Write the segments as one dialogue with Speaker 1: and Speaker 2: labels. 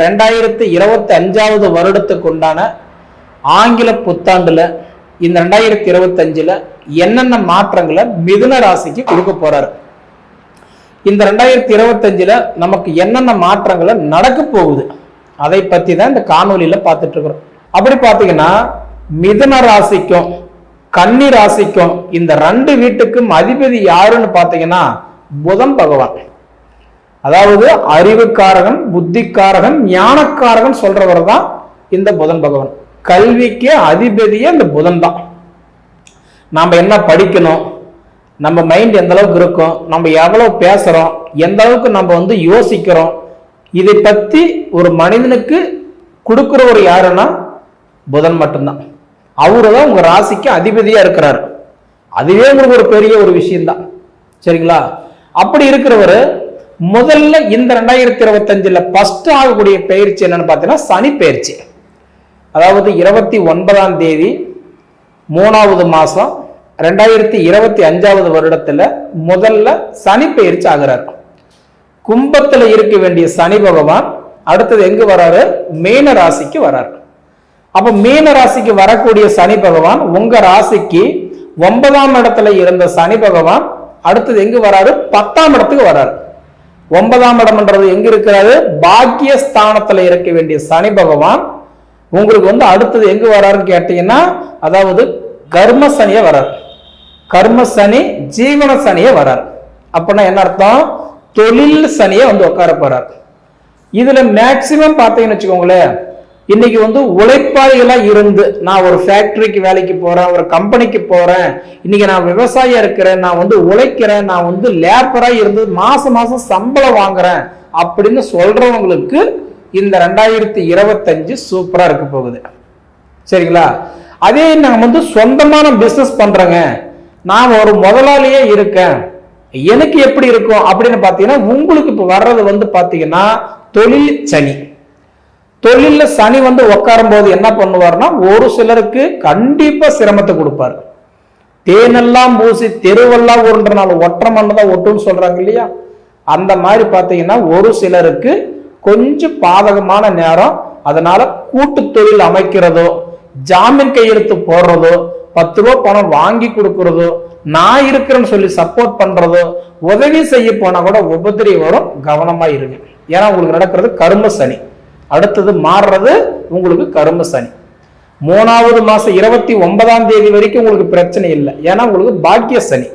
Speaker 1: 2025 வருடத்துக்கு உண்டான ஆங்கில புத்தாண்டுல இந்த 2025 என்னென்ன மாற்றங்களை மிதுன ராசிக்கு கொடுக்க போறாரு. இந்த 2025 நமக்கு என்னென்ன மாற்றங்களை நடக்க போகுது அதை பத்தி தான் இந்த காணொலியில பார்த்துட்டு இருக்கிறோம். அப்படி பாத்தீங்கன்னா மிதுன ராசிக்கும் கன்னி ராசிக்கும் இந்த ரெண்டு வீட்டுக்கும் அதிபதி யாருன்னு பாத்தீங்கன்னா புதன் பகவான். அதாவது அறிவுக்காரகன், புத்திக்காரகன், ஞானக்காரகன் சொல்றவர் தான் இந்த புதன் பகவான். கல்விக்கு அதிபதியே இந்த புதன் தான். நாம என்ன படிக்கணும், நம்ம மைண்ட் எந்த அளவுக்கு இருக்கும், நம்ம எவ்வளவு பேசுறோம், எந்த அளவுக்கு நம்ம யோசிக்கிறோம், இதை பத்தி ஒரு மனிதனுக்கு கொடுக்கிறவர் யாருன்னா புதன் மட்டும்தான். அவரு தான் உங்க ராசிக்கு அதிபதியா இருக்கிறாரு. அதுவே உங்களுக்கு ஒரு பெரிய ஒரு விஷயம்தான். சரிங்களா? அப்படி இருக்கிறவர் முதல்ல இந்த 2025 ஃபர்ஸ்ட் ஆகக்கூடிய பயிற்சி என்னன்னு பார்த்தீங்கன்னா சனி பயிற்சி. அதாவது 29ஆம் தேதி 3வது மாசம் 2025 வருடத்துல முதல்ல சனி பயிற்சி ஆகிறார். கும்பத்துல இருக்க வேண்டிய சனி பகவான் அடுத்தது எங்க வராரு? மீன ராசிக்கு வராரு. அப்ப மீன ராசிக்கு வரக்கூடிய சனி பகவான் உங்க ராசிக்கு 9ஆம் இடத்துல இருந்த சனி பகவான் அடுத்தது எங்க வராரு? 10ஆம் இடத்துக்கு வராரு. 9ஆம் இடம்ன்றது எங்க இருக்கிறாரு? பாக்கியஸ்தானத்துல இருக்க வேண்டிய சனி பகவான் உங்களுக்கு அடுத்தது எங்க வராருன்னு கேட்டீங்கன்னா அதாவது கர்ம சனிய வராரு. கர்ம சனி, ஜீவன சனிய வராரு. அப்படின்னா என்ன அர்த்தம்? தொழில் சனிய உட்கார போறாரு. இதுல மேக்சிமம் பாத்தீங்கன்னு வச்சுக்கோங்களேன், இன்னைக்கு உழைப்பாளிகளா இருந்து நான் ஒரு ஃபேக்டரிக்கு வேலைக்கு போறேன், ஒரு கம்பெனிக்கு போறேன், இன்னைக்கு நான் விவசாயியா இருக்கிறேன், நான் உழைக்கிறேன், நான் லேபரா இருந்து மாசம் மாசம் சம்பளம் வாங்குறேன் அப்படின்னு சொல்றவங்களுக்கு இந்த 2025 சூப்பரா இருக்க போகுது. சரிங்களா? அதே நான் சொந்தமான பிசினஸ் பண்றேங்க, நான் ஒரு முதலாளியே இருக்கேன், எனக்கு எப்படி இருக்கும் அப்படின்னு பாத்தீங்கன்னா உங்களுக்கு இப்ப வர்றது பாத்தீங்கன்னா தொழில் சனி. தொழில சனி உட்காரும் போது என்ன பண்ணுவார்னா ஒரு சிலருக்கு கண்டிப்பா சிரமத்தை கொடுப்பாரு. தேனெல்லாம் பூசி தெருவெல்லாம் ஒன்றனால ஒற்றை மண்ணதான் ஒட்டுன்னு சொல்றாங்க இல்லையா? அந்த மாதிரி பாத்தீங்கன்னா ஒரு சிலருக்கு கொஞ்சம் பாதகமான நேரம். அதனால கூட்டு தொழில் அமைக்கிறதோ, ஜாமீன் கையெழுத்து போடுறதோ, 10 ரூபாய் பணம் வாங்கி கொடுக்கறதோ, நான் இருக்கிறேன்னு சொல்லி சப்போர்ட் பண்றதோ, உதவி செய்ய போனா கூட உபதிரி வரும். கவனமா இருங்க. ஏன்னா உங்களுக்கு நடக்கிறது கர்ம சனி. அடுத்தது மாறுறது உங்களுக்கு கர்ம சனி. 3வது மாசம் 29ஆம் தேதி வரைக்கும் உங்களுக்கு பிரச்சனை இல்லை. ஏன்னா உங்களுக்கு பாக்கிய சனி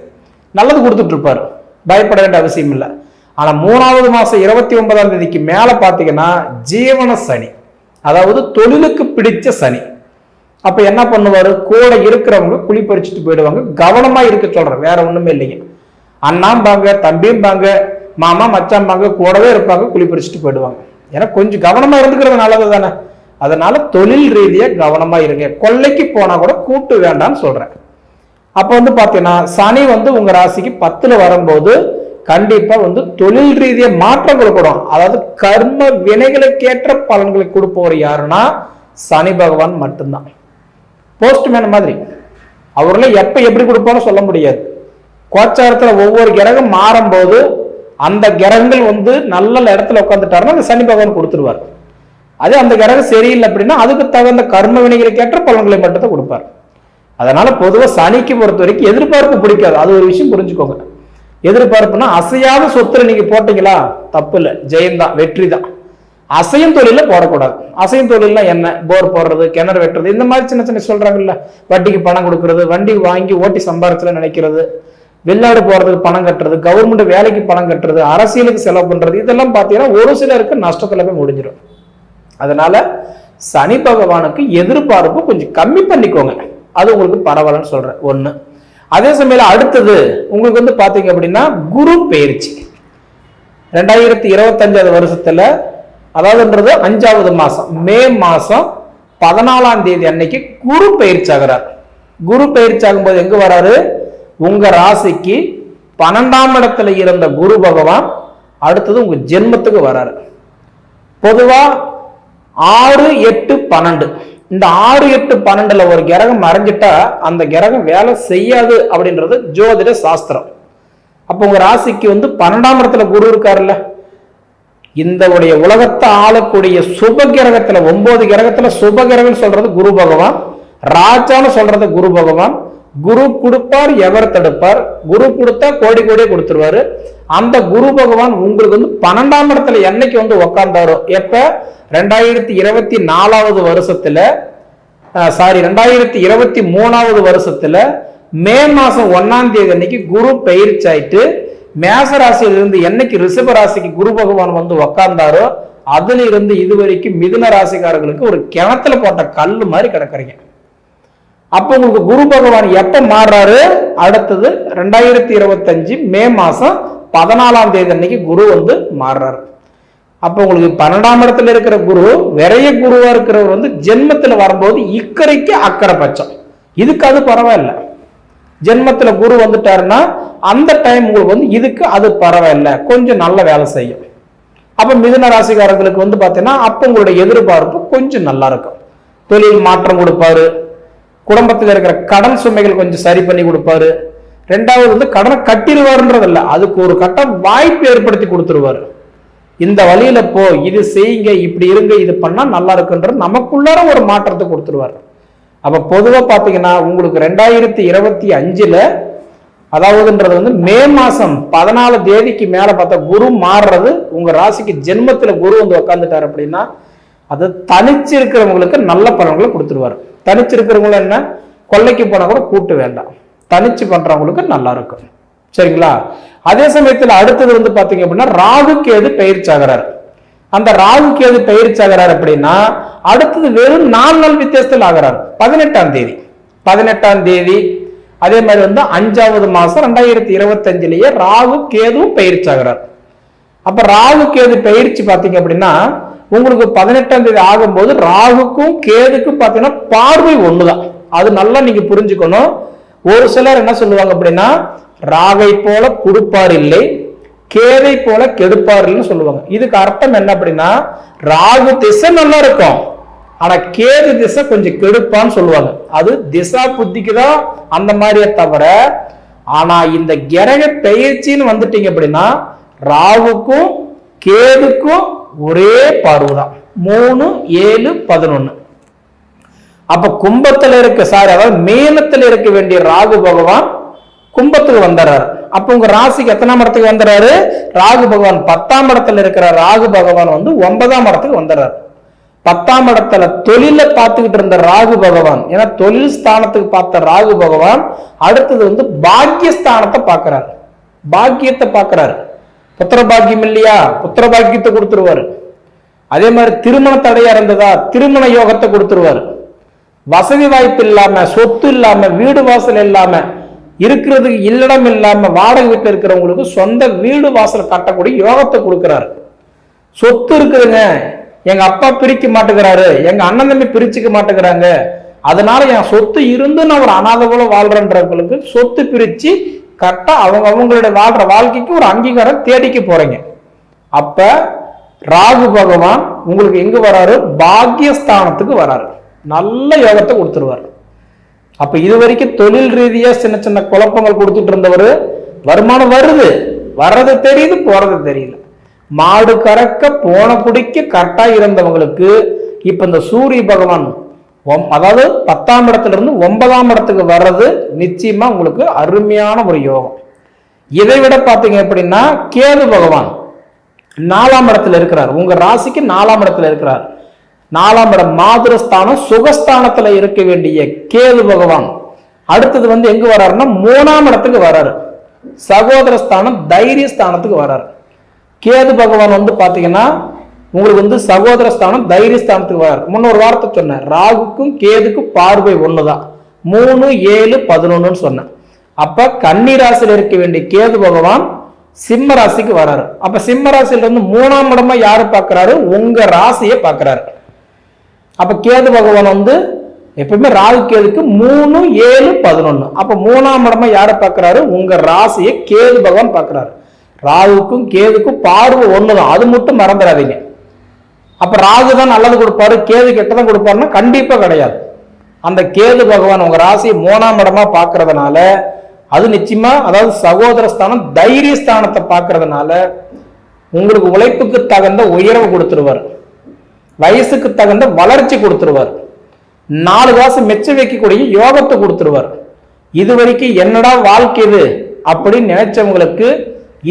Speaker 1: நல்லது கொடுத்துட்டு இருப்பாரு, பயப்பட வேண்டிய அவசியம் இல்லை. ஆனா 3வது மாசம் 29ஆம் தேதிக்கு மேல பாத்தீங்கன்னா ஜீவன சனி, அதாவது தொழிலுக்கு பிடிச்ச சனி. அப்ப என்ன பண்ணுவாரு? கூட இருக்கிறவங்க குழி பறிச்சுட்டு போயிடுவாங்க. கவனமா இருக்க சொல்றேன், வேற ஒண்ணுமே இல்லைங்க. அண்ணாம்பாங்க, தம்பிம்பாங்க, மாமா மச்சாம்பாங்க, கூடவே இருப்பாங்க, குழி பறிச்சுட்டு போயிடுவாங்க. ஏன்னா கொஞ்சம் கவனமா இருந்துக்கிறது நல்லது தானே. அதனால தொழில் ரீதியா கவனமா இருங்க. கொள்ளைக்கு போனா கூட கூட்டு வேண்டாம்னு சொல்றேன். அப்ப பாத்தீங்கன்னா சனி உங்க ராசிக்கு 10ல வரும்போது கண்டிப்பா தொழில் ரீதியா மாற்றங்கள் கூடும். அதாவது கர்ம வினைகளுக்கேற்ற பலன்களை கொடுப்பவர் யாருன்னா சனி பகவான் மட்டும்தான். போஸ்ட்மேன் மாதிரி அவர்ல எப்ப எப்படி கொடுப்பான்னு சொல்ல முடியாது. கோச்சாரத்துல ஒவ்வொரு கிரகம் மாறும் போது அந்த கிரகங்கள் நல்ல இடத்துல உட்காந்துட்டாருன்னா அந்த சனி பகவான் கொடுத்துருவார். அதே அந்த கிரகம் சரியில்லை அப்படின்னா அதுக்கு தகுந்த கர்ம வினைகளுக்கு ஏற்ற பலன்களை மட்டும் கொடுப்பார். அதனால பொதுவாக சனிக்கு பொறுத்த வரைக்கும் எதிர்பார்ப்பு பிடிக்காது. அது ஒரு விஷயம் புரிஞ்சுக்கோங்க. எதிர்பார்ப்புனா அசையாத சொத்துல நீங்க போட்டீங்களா தப்பு இல்லை, ஜெயம்தான், வெற்றி தான். அசையும் தொழில போடக்கூடாது. அசையும் தொழில்னா என்ன? போர் போடுறது, கிணறு வெட்டுறது, இந்த மாதிரி சின்ன சின்ன சொல்றாங்கல்ல, வட்டிக்கு பணம் கொடுக்கறது, வண்டி வாங்கி ஓட்டி சம்பாரத்துல நினைக்கிறது, வெளிநாடு போறதுக்கு பணம் கட்டுறது, கவர்மெண்ட் வேலைக்கு பணம் கட்டுறது, அரசியலுக்கு செலவு பண்றது, இதெல்லாம் பாத்தீங்கன்னா ஒரு சிலருக்கு நஷ்டத்துல போய் முடிஞ்சிடும். அதனால சனி பகவானுக்கு எதிர்பார்ப்பு கொஞ்சம் கம்மி பண்ணிக்கோங்க. அது உங்களுக்கு பரவாயில்லன்னு சொல்றேன். ஒண்ணு. அதே சமயம் அடுத்தது உங்களுக்கு பாத்தீங்க அப்படின்னா குரு பயிற்சி 2025 வருஷத்துல, அதாவதுன்றது 5வது மாசம் மே மாசம் 14ஆம் தேதி அன்னைக்கு குரு பயிற்சி ஆகிறார். குரு பயிற்சி ஆகும்போது எங்க வராரு? உங்க ராசிக்கு 12ஆம் இடத்துல இருந்த குரு பகவான் அடுத்தது உங்க ஜென்மத்துக்கு வராரு. பொதுவா 6, 8, 12 இந்த 6, 8, 12ல ஒரு கிரகம் மறைஞ்சிட்டா அந்த கிரகம் வேலை செய்யாது அப்படின்றது ஜோதிட சாஸ்திரம். அப்போ உங்க ராசிக்கு 12ஆம் இடத்துல குரு இருக்காருல்ல, இந்த உலகத்தை ஆளக்கூடிய சுப கிரகத்துல 9 கிரகத்துல சுப கிரகம் சொல்றது குரு பகவான், ராஜான்னு சொல்றது குரு பகவான். குரு கொடுப்பார், எவர் தடுப்பார். குரு கொடுத்தா கோடி கோடியே கொடுத்துருவாரு. அந்த குரு பகவான் உங்களுக்கு 12ஆம் இடத்துல என்னைக்கு உட்கார்ந்தாரோ, எப்ப 2024 வருஷத்துல 2023 வருஷத்துல மே மாசம் 1ஆம் தேதி அன்னைக்கு குரு பயிற்சி ஆயிட்டு மேச ராசியிலிருந்து என்னைக்கு ரிஷப ராசிக்கு குரு பகவான் உட்கார்ந்தாரோ அதுல இருந்து இதுவரைக்கும் மிதுன ராசிக்காரர்களுக்கு ஒரு கிணத்துல போட்ட கல்லு மாதிரி கிடக்குறீங்க. அப்ப உங்களுக்கு குரு பகவான் எப்ப மாறுறாரு? அடுத்தது 2025 மே மாசம் 14ஆம் தேதி அன்னைக்கு குரு மாறுறாரு. அப்ப உங்களுக்கு 12ஆம் இடத்துல இருக்கிற குரு விரைய குருவா இருக்கிறவர் ஜென்மத்துல வரும்போது இக்கரைக்கு அக்கறை பட்சம், இதுக்கு அது பரவாயில்ல. ஜென்மத்துல குரு வந்துட்டாருன்னா அந்த டைம் உங்களுக்கு இதுக்கு அது பரவாயில்ல, கொஞ்சம் நல்ல வேலை செய்யும். அப்ப மிதுன ராசிக்காரர்களுக்கு பாத்தீங்கன்னா அப்ப உங்களுடைய எதிர்பார்ப்பு கொஞ்சம் நல்லா இருக்கும். தொழில் மாற்றம் கொடுப்பாரு, குடும்பத்தில் இருக்கிற கடன் சுமைகள் கொஞ்சம் சரி பண்ணி கொடுப்பாரு. ரெண்டாவது கடனை கட்டிடுவாருன்றது இல்லை, அதுக்கு ஒரு கட்டம் வாய்ப்பு ஏற்படுத்தி கொடுத்துருவாரு. இந்த வழியில போ, இது செய்யுங்க, இப்படி இருங்க, இது பண்ணா நல்லா இருக்குன்ற நமக்குள்ளார ஒரு மாற்றத்தை கொடுத்துருவாரு. அப்ப பொதுவா பாத்தீங்கன்னா உங்களுக்கு 2025 அதாவதுன்றது மே மாசம் 14 தேதிக்கு மேல பார்த்தா குரு மாறுறது உங்க ராசிக்கு ஜென்மத்துல குரு உட்கார்ந்துட்டாரு அப்படின்னா அது தனிச்சு இருக்கிறவங்களுக்கு நல்ல பலன்களை கொடுத்துருவாரு. தனிச்சு இருக்கிறவங்கள என்ன, கொள்ளைக்கு போனா கூட கூட்டு வேண்டாம், தனிச்சு பண்றவங்களுக்கு நல்லா இருக்கும். சரிங்களா? அதே சமயத்துல அடுத்தது பாத்தீங்க அப்படின்னா ராகு கேது பயிற்சி ஆகிறாரு. அந்த ராகு கேது பயிற்சி ஆகிறார் அப்படின்னா அடுத்தது வெறும் 4 நாள் வித்தியாசத்தில் ஆகிறார். 18ஆம் தேதி அதே மாதிரி 5வது மாசம் 2025 ராகு கேது பயிற்சி ஆகிறார். அப்ப ராகு கேது பயிற்சி பாத்தீங்க அப்படின்னா உங்களுக்கு 18ஆம் தேதி ஆகும்போது ராகுக்கும் கேதுக்கும் பாத்தீங்கன்னா பார்வை ஒண்ணுதான். அது நல்லா நீங்க புரிஞ்சுக்கணும். ஒரு சிலர் என்ன சொல்லுவாங்க அப்படின்னா ராகை போல கொடுப்பார் இல்லை, கேதை போல கெடுப்பார் இல்லைன்னு சொல்லுவாங்க. இதுக்கு அர்த்தம் என்ன அப்படின்னா ராகு திசை நல்லா இருக்கும், ஆனா கேது திசை கொஞ்சம் கெடுப்பான்னு சொல்லுவாங்க. அது திசா புத்திக்கு தான் அந்த மாதிரியே தவிர, ஆனா இந்த கிரக பயிற்சின்னு வந்துட்டீங்க அப்படின்னா ராகுக்கும் கேதுக்கும் ஒரே பார்வைதான், 3, 7, 11. அப்ப கும்பத்துல இருக்க அதாவது மீனத்துல இருக்க வேண்டிய ராகு பகவான் கும்பத்துக்கு வந்துடுறாரு. அப்ப உங்க ராசிக்கு எத்தனாம் இடத்துக்கு வந்துடுறாரு? ராகு பகவான் 10ஆம் இடத்துல இருக்கிற ராகு பகவான் 9ஆம் இடத்துக்கு வந்துடுறாரு. 10ஆம் இடத்துல தொழில பார்த்துக்கிட்டு இருந்த ராகு பகவான், ஏன்னா தொழில் ஸ்தானத்துக்கு பார்த்த ராகு பகவான் அடுத்தது பாக்கியஸ்தானத்தை பார்க்கிறாரு, பாக்கியத்தை பார்க்கிறாரு. புத்திர பாக்கியம் இல்லையா, புத்திர பாக்கியத்தை கொடுத்துருவாரு. அதே மாதிரி திருமண தடையா இருந்ததா, திருமண யோகத்தை கொடுத்துருவாரு. வசதி வாய்ப்பு இல்லாம, சொத்து இல்லாம, வீடு வாசல் இல்லாம, இருக்கிறதுக்கு இல்லடம் இல்லாம வாடகை வீட்டில் இருக்கிறவங்களுக்கு சொந்த வீடு வாசல் கட்டக்கூடிய யோகத்தை கொடுக்கிறாரு. சொத்து இருக்குதுங்க, எங்க அப்பா பிரிக்க மாட்டேங்கிறாரு, எங்க அண்ணன் தம்பி பிரிச்சுக்க மாட்டேங்கிறாங்க, அதனால என் சொத்து இருந்து நான் ஒரு அனாதை போல வாழ்றன்றவங்களுக்கு சொத்து பிரிச்சு கரெக்டா அவங்களுடைய வாழ்ற வாழ்க்கைக்கு ஒரு அங்கீகாரம் தேடிக்க போறீங்க. அப்ப ராகு பகவான் உங்களுக்கு எங்க வராரு? பாக்கியஸ்தானத்துக்கு வராரு, நல்ல யோகத்தை கொடுத்துருவாரு. அப்ப இது வரைக்கும் தொழில் ரீதியா சின்ன சின்ன குழப்பங்கள் கொடுத்துட்டு இருந்தவர் வருமானம் வருது, வர்றது தெரியுது, போறது தெரியல. மாடு கறக்க போன குடிக்க கரெக்டா இருந்தவங்களுக்கு இப்ப இந்த சூரிய பகவான் அதாவது 10ஆம் இடத்துல இருந்து 9ஆம் இடத்துக்கு வர்றது நிச்சயமா உங்களுக்கு அருமையான ஒரு யோகம். இதை விட பாத்தீங்க அப்படின்னா கேது பகவான் 4ஆம் இடத்துல இருக்கிறார், உங்க ராசிக்கு 4ஆம் இடத்துல இருக்கிறார். 4ஆம் இடம் மாதிரஸ்தானம், சுகஸ்தானத்துல இருக்க வேண்டிய கேது பகவான் அடுத்தது எங்க வர்றாருன்னா 3ஆம் இடத்துக்கு வர்றாரு, சகோதரஸ்தானம், தைரியஸ்தானத்துக்கு வர்றாரு. கேது பகவான் பாத்தீங்கன்னா உங்களுக்கு சகோதரஸ்தானம், தைரியஸ்தானத்துக்கு வர்றாரு. முன்னொரு வார்த்தை சொன்னேன், ராகுக்கும் கேதுக்கும் பார்வை ஒண்ணுதான், 3, 7, 11 சொன்னேன். அப்ப கன்னி ராசியில இருக்க வேண்டிய கேது பகவான் சிம்ம ராசிக்கு வர்றாரு. அப்ப சிம்ம ராசியில 3ஆம் இடமா யாரு பாக்குறாரு? உங்க ராசியை பாக்குறாரு. அப்ப கேது பகவான் எப்பவுமே ராகு கேதுக்கு 3, 7, 11. அப்ப 3ஆம் இடமா யாரை பாக்குறாரு? உங்க ராசியை கேது பகவான் பாக்குறாரு. ராகுக்கும் கேதுக்கும் பார்வை ஒண்ணுதான், அது மட்டும் மறந்துடாதீங்க. அப்ப ராகு தான் நல்லது கொடுப்பாரு, கேது கெட்டதான் கொடுப்பாருன்னா கண்டிப்பா கிடையாது. அந்த கேது பகவான் உங்க ராசியை 3ஆம் இடமா பாக்குறதுனால அது நிச்சயமா, அதாவது சகோதர ஸ்தானம், தைரிய ஸ்தானத்தை பாக்குறதுனால உங்களுக்கு உழைப்புக்கு தகுந்த உயர்வு கொடுத்துருவார், வயசுக்கு தகுந்த வளர்ச்சி கொடுத்துருவார், 4 காசு மெச்ச வைக்கக்கூடிய யோகத்தை கொடுத்துருவார். இது வரைக்கும் என்னடா வாழ்க்கை இது அப்படின்னு நினைச்சவங்களுக்கு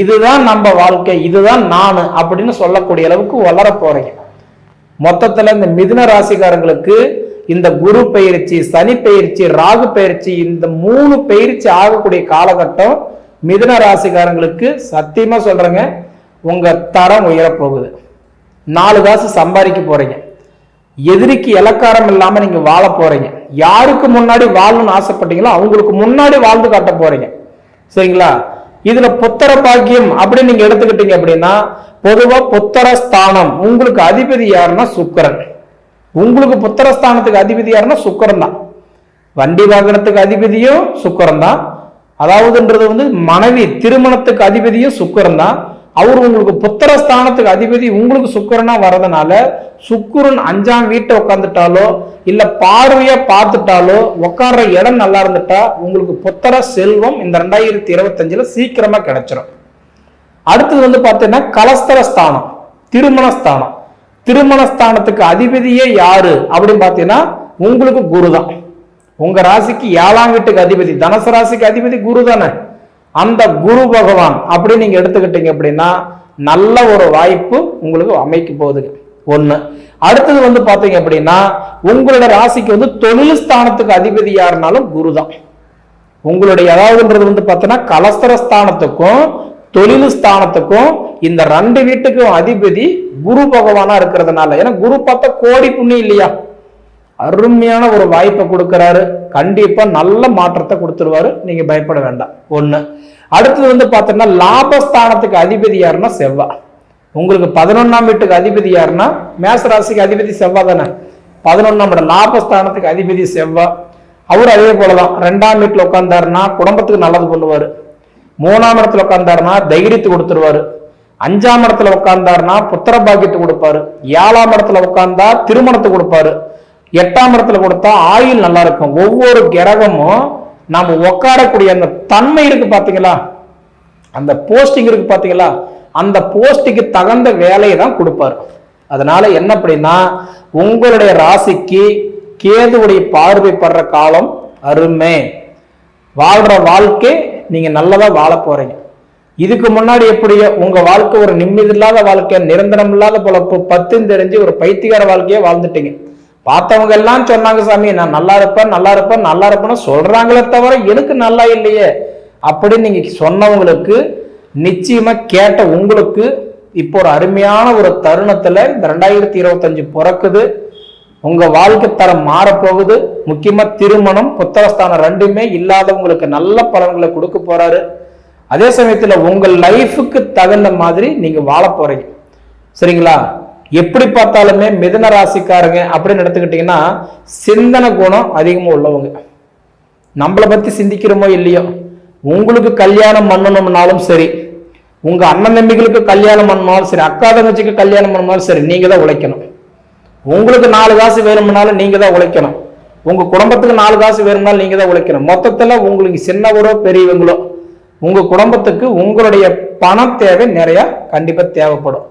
Speaker 1: இதுதான் நம்ம வாழ்க்கை, இதுதான் நான் அப்படின்னு சொல்லக்கூடிய அளவுக்கு வளர போறீங்க. மொத்தத்துல இந்த மிதுன ராசிக்காரங்களுக்கு இந்த குரு பயிற்சி, சனி பயிற்சி, ராகு பயிற்சி, இந்த 3 பயிற்சி ஆகக்கூடிய காலகட்டம் மிதுன ராசிக்காரங்களுக்கு சத்தியமா சொல்றேங்க, உங்க தரம் உயரப்போகுது. 4 காசு சம்பாதிக்க போறீங்க. எதிரிக்கு இலக்காரம் இல்லாம நீங்க வாழ போறீங்க. யாருக்கு முன்னாடி வாழணும்னு ஆசைப்பட்டீங்களோ அவங்களுக்கு முன்னாடி வாழ்ந்து காட்ட போறீங்க. சரிங்களா? இதுல புத்திர பாக்கியம் அப்படின்னு நீங்க எடுத்துக்கிட்டீங்க அப்படின்னா, பொதுவா புத்திர ஸ்தானம் உங்களுக்கு அதிபதி யாருன்னா சுக்கிரன். உங்களுக்கு புத்திரஸ்தானத்துக்கு அதிபதி யாருன்னா சுக்கிரன் தான். வண்டி வாகனத்துக்கு அதிபதியும் சுக்கிரன் தான். அதாவதுன்றது வந்து மனைவி திருமணத்துக்கு அதிபதியும் சுக்கிரன் தான். அவர் உங்களுக்கு புத்திரஸ்தானத்துக்கு அதிபதி உங்களுக்கு சுக்கிரனா வரதுனால சுக்கிரன் 5ஆம் வீட்டை உட்காந்துட்டாலோ இல்ல பார்வையா பார்த்துட்டாலோ உட்கார்ற இடம் நல்லா இருந்துட்டா உங்களுக்கு புத்திர செல்வம் இந்த 2025 சீக்கிரமா கிடைச்சிடும். அடுத்தது வந்து பார்த்தீங்கன்னா கலஸ்தர ஸ்தானம், திருமணஸ்தானம். திருமணஸ்தானத்துக்கு அதிபதியே யாரு அப்படின்னு பார்த்தீங்கன்னா உங்களுக்கு குரு தான். உங்க ராசிக்கு 7ஆம் வீட்டுக்கு அதிபதி, தனுசு ராசிக்கு அதிபதி குரு தானே. அந்த குரு பகவான் அப்படி நீங்க எடுத்துக்கிட்டீங்க அப்படின்னா நல்ல ஒரு வாய்ப்பு உங்களுக்கு அமைக்க போகுதுங்க. ஒண்ணு. அடுத்தது வந்து பாத்தீங்க அப்படின்னா உங்களோட ராசிக்கு வந்து தொழில் ஸ்தானத்துக்கு அதிபதி யாருனாலும் குரு தான். உங்களுடைய அதாவதுன்றது வந்து பார்த்தீங்கன்னா கலஸ்தர ஸ்தானத்துக்கும் தொழில் ஸ்தானத்துக்கும் இந்த 2 வீட்டுக்கும் அதிபதி குரு பகவானா இருக்கிறதுனால, ஏன்னா குரு பார்த்தா கோடி புண்ணியம் இல்லையா, அருமையான ஒரு வாய்ப்பை கொடுக்கிறாரு. கண்டிப்பா நல்ல மாற்றத்தை கொடுத்துருவாரு, நீங்க பயப்பட வேண்டாம். ஒண்ணு. அடுத்தது வந்து பாத்தீங்கன்னா லாபஸ்தானத்துக்கு அதிபதி யாருன்னா செவ்வாய். உங்களுக்கு 11ஆம் வீட்டுக்கு அதிபதி யாருன்னா மேச ராசிக்கு அதிபதி செவ்வாய் தானே. 11ஆம் இடம் லாபஸ்தானத்துக்கு அதிபதி செவ்வாய். அவர் அதே போலதான் 2ஆம் வீட்டுல உட்கார்ந்தாருன்னா குடும்பத்துக்கு நல்லது பண்ணுவாரு. 3ஆம் இடத்துல உட்கார்ந்தாருன்னா தைரியத்தை கொடுத்துருவாரு. 5ஆம் இடத்துல உட்கார்ந்தாருன்னா புத்திர பாக்கியத்தை கொடுப்பாரு. 7ஆம் இடத்துல உட்கார்ந்தா திருமணத்தை கொடுப்பாரு. 8ஆம் இடத்துல கொடுத்தா ஆயுள் நல்லா இருக்கும். ஒவ்வொரு கிரகமும் நாம உட்காரக்கூடிய அந்த தன்மை இருக்கு பாத்தீங்களா, அந்த போஸ்டிங் இருக்கு பாத்தீங்களா, அந்த போஸ்டிங்கு தகுந்த வேலையை தான் கொடுப்பாரு. அதனால என்ன அப்படின்னா உங்களுடைய ராசிக்கு கேதுவுடைய பார்வை படுற காலம் அருமை. வாழ்ற வாழ்க்கை நீங்க நல்லதா வாழ போறீங்க. இதுக்கு முன்னாடி எப்படியோ உங்க வாழ்க்கை ஒரு நிம்மதி இல்லாத வாழ்க்கை, நிரந்தரம் இல்லாத பொழப்பு, 10 தெரிஞ்சு ஒரு பைத்தியகார வாழ்க்கையே வாழ்ந்துட்டீங்க. பார்த்தவங்க எல்லாம் சொன்னாங்க, சாமி நான் நல்லா இருப்பேன் நல்லா இருப்பேன் நல்லா இருப்பேன்னு சொல்றாங்களே தவிர எனக்கு நல்லா இல்லையே அப்படின்னு நீங்க சொன்னவங்களுக்கு நிச்சயமா கேட்ட உங்களுக்கு இப்போ ஒரு அருமையான ஒரு தருணத்துல இந்த 2025 பிறக்குது. உங்க வாழ்க்கை தரம் மாறப்போகுது. முக்கியமா திருமணம் புத்திரஸ்தானம் 2மே இல்லாதவங்களுக்கு நல்ல பலன்களை கொடுக்க போறாரு. அதே சமயத்துல உங்க லைஃபுக்கு தகுந்த மாதிரி நீங்க வாழ போறீங்க. சரிங்களா? எப்படி பார்த்தாலுமே மிதுன ராசிக்காரங்க அப்படின்னு எடுத்துக்கிட்டீங்கன்னா சிந்தனை குணம் அதிகமா உள்ளவங்க. நம்மளை பத்தி சிந்திக்கிறோமோ இல்லையோ, உங்களுக்கு கல்யாணம் பண்ணணும்னாலும் சரி, உங்க அண்ணன் தம்பிகளுக்கு கல்யாணம் பண்ணாலும் சரி, அக்கா தங்கச்சிக்கு கல்யாணம் பண்ணாலும் சரி, நீங்க தான் உழைக்கணும். உங்களுக்கு 4 காசு வேணும்னாலும் நீங்க தான் உழைக்கணும். உங்க குடும்பத்துக்கு 4 காசு வேணும்னாலும் நீங்க தான் உழைக்கணும். மொத்தத்துல உங்களுக்கு சின்னவரோ பெரியவங்களோ உங்க குடும்பத்துக்கு உங்களுடைய பண தேவை நிறைய கண்டிப்பா தேவைப்படும்.